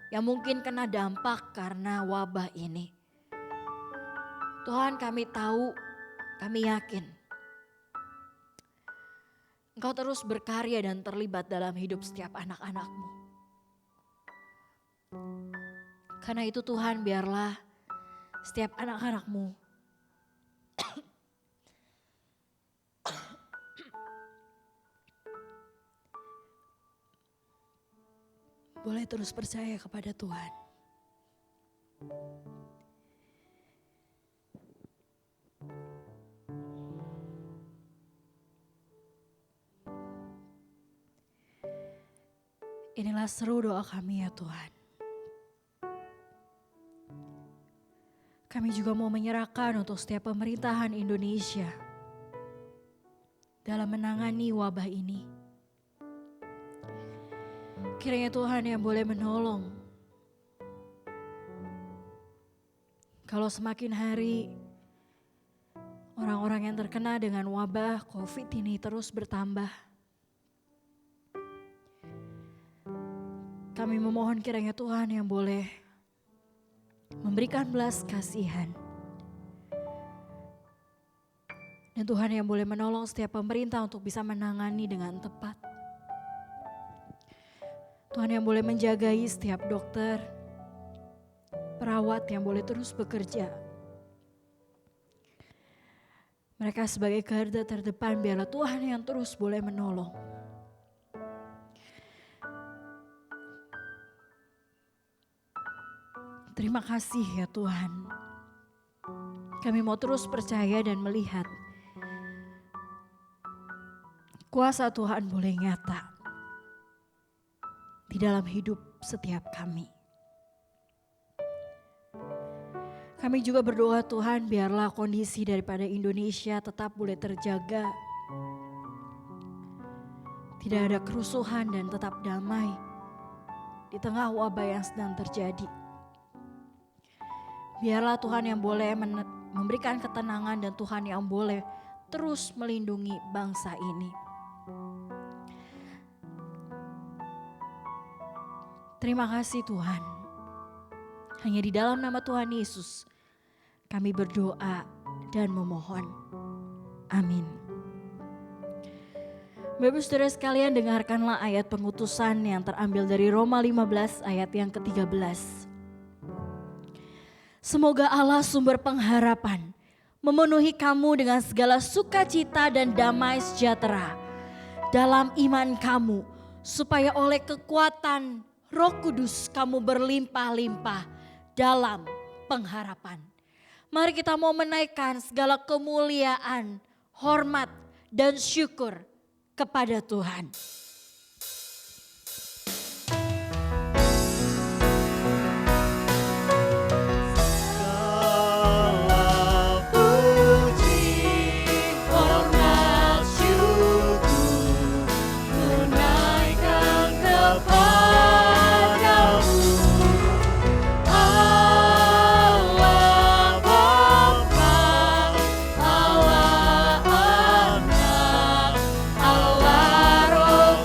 A: yang mungkin kena dampak karena wabah ini. Tuhan, kami tahu, kami yakin Engkau terus berkarya dan terlibat dalam hidup setiap anak-anak-Mu. Karena itu Tuhan, biarlah setiap anak-anak-Mu boleh terus percaya kepada Tuhan. Inilah seru doa kami ya Tuhan. Kami juga mau menyerahkan untuk setiap pemerintahan Indonesia dalam menangani wabah ini. Kiranya Tuhan yang boleh menolong. Kalau semakin hari orang-orang yang terkena dengan wabah COVID ini terus bertambah. Kami memohon kiranya Tuhan yang boleh memberikan belas kasihan. Dan Tuhan yang boleh menolong setiap pemerintah untuk bisa menangani dengan tepat. Tuhan yang boleh menjagai setiap dokter, perawat yang boleh terus bekerja. Mereka sebagai garda terdepan, biarlah Tuhan yang terus boleh menolong. Terima kasih ya Tuhan. Kami mau terus percaya dan melihat kuasa Tuhan boleh nyata di dalam hidup setiap kami. Kami juga berdoa Tuhan, biarlah kondisi daripada Indonesia tetap boleh terjaga. Tidak ada kerusuhan dan tetap damai di tengah wabah yang sedang terjadi. Biarlah Tuhan yang boleh memberikan ketenangan dan Tuhan yang boleh terus melindungi bangsa ini. Terima kasih Tuhan. Hanya di dalam nama Tuhan Yesus kami berdoa dan memohon. Amin. Bapak Ibu Saudara sekalian, dengarkanlah ayat pengutusan yang terambil dari Roma 15 ayat yang ke-13. Semoga Allah sumber pengharapan memenuhi kamu dengan segala sukacita dan damai sejahtera dalam iman kamu, supaya oleh kekuatan Roh Kudus kamu berlimpah-limpah dalam pengharapan. Mari kita mau menaikkan segala kemuliaan, hormat dan syukur kepada Tuhan.
B: Allah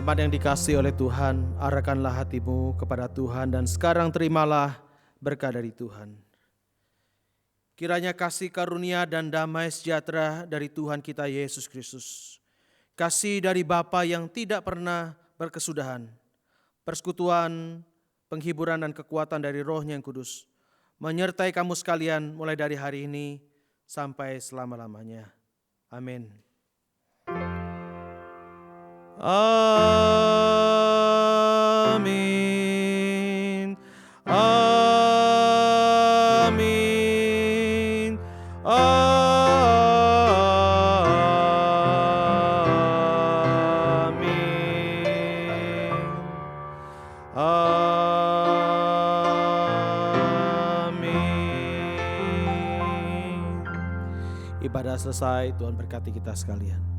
C: Jemaat yang dikasihi oleh Tuhan, arahkanlah hatimu kepada Tuhan dan sekarang terimalah berkat dari Tuhan. Kiranya kasih karunia dan damai sejahtera dari Tuhan kita Yesus Kristus, kasih dari Bapa yang tidak pernah berkesudahan, persekutuan, penghiburan dan kekuatan dari Roh-Nya yang kudus, menyertai kamu sekalian mulai dari hari ini sampai selama-lamanya. Amin. Amin. Amin. Amin. Amin. Ibadah selesai, Tuhan berkati kita sekalian.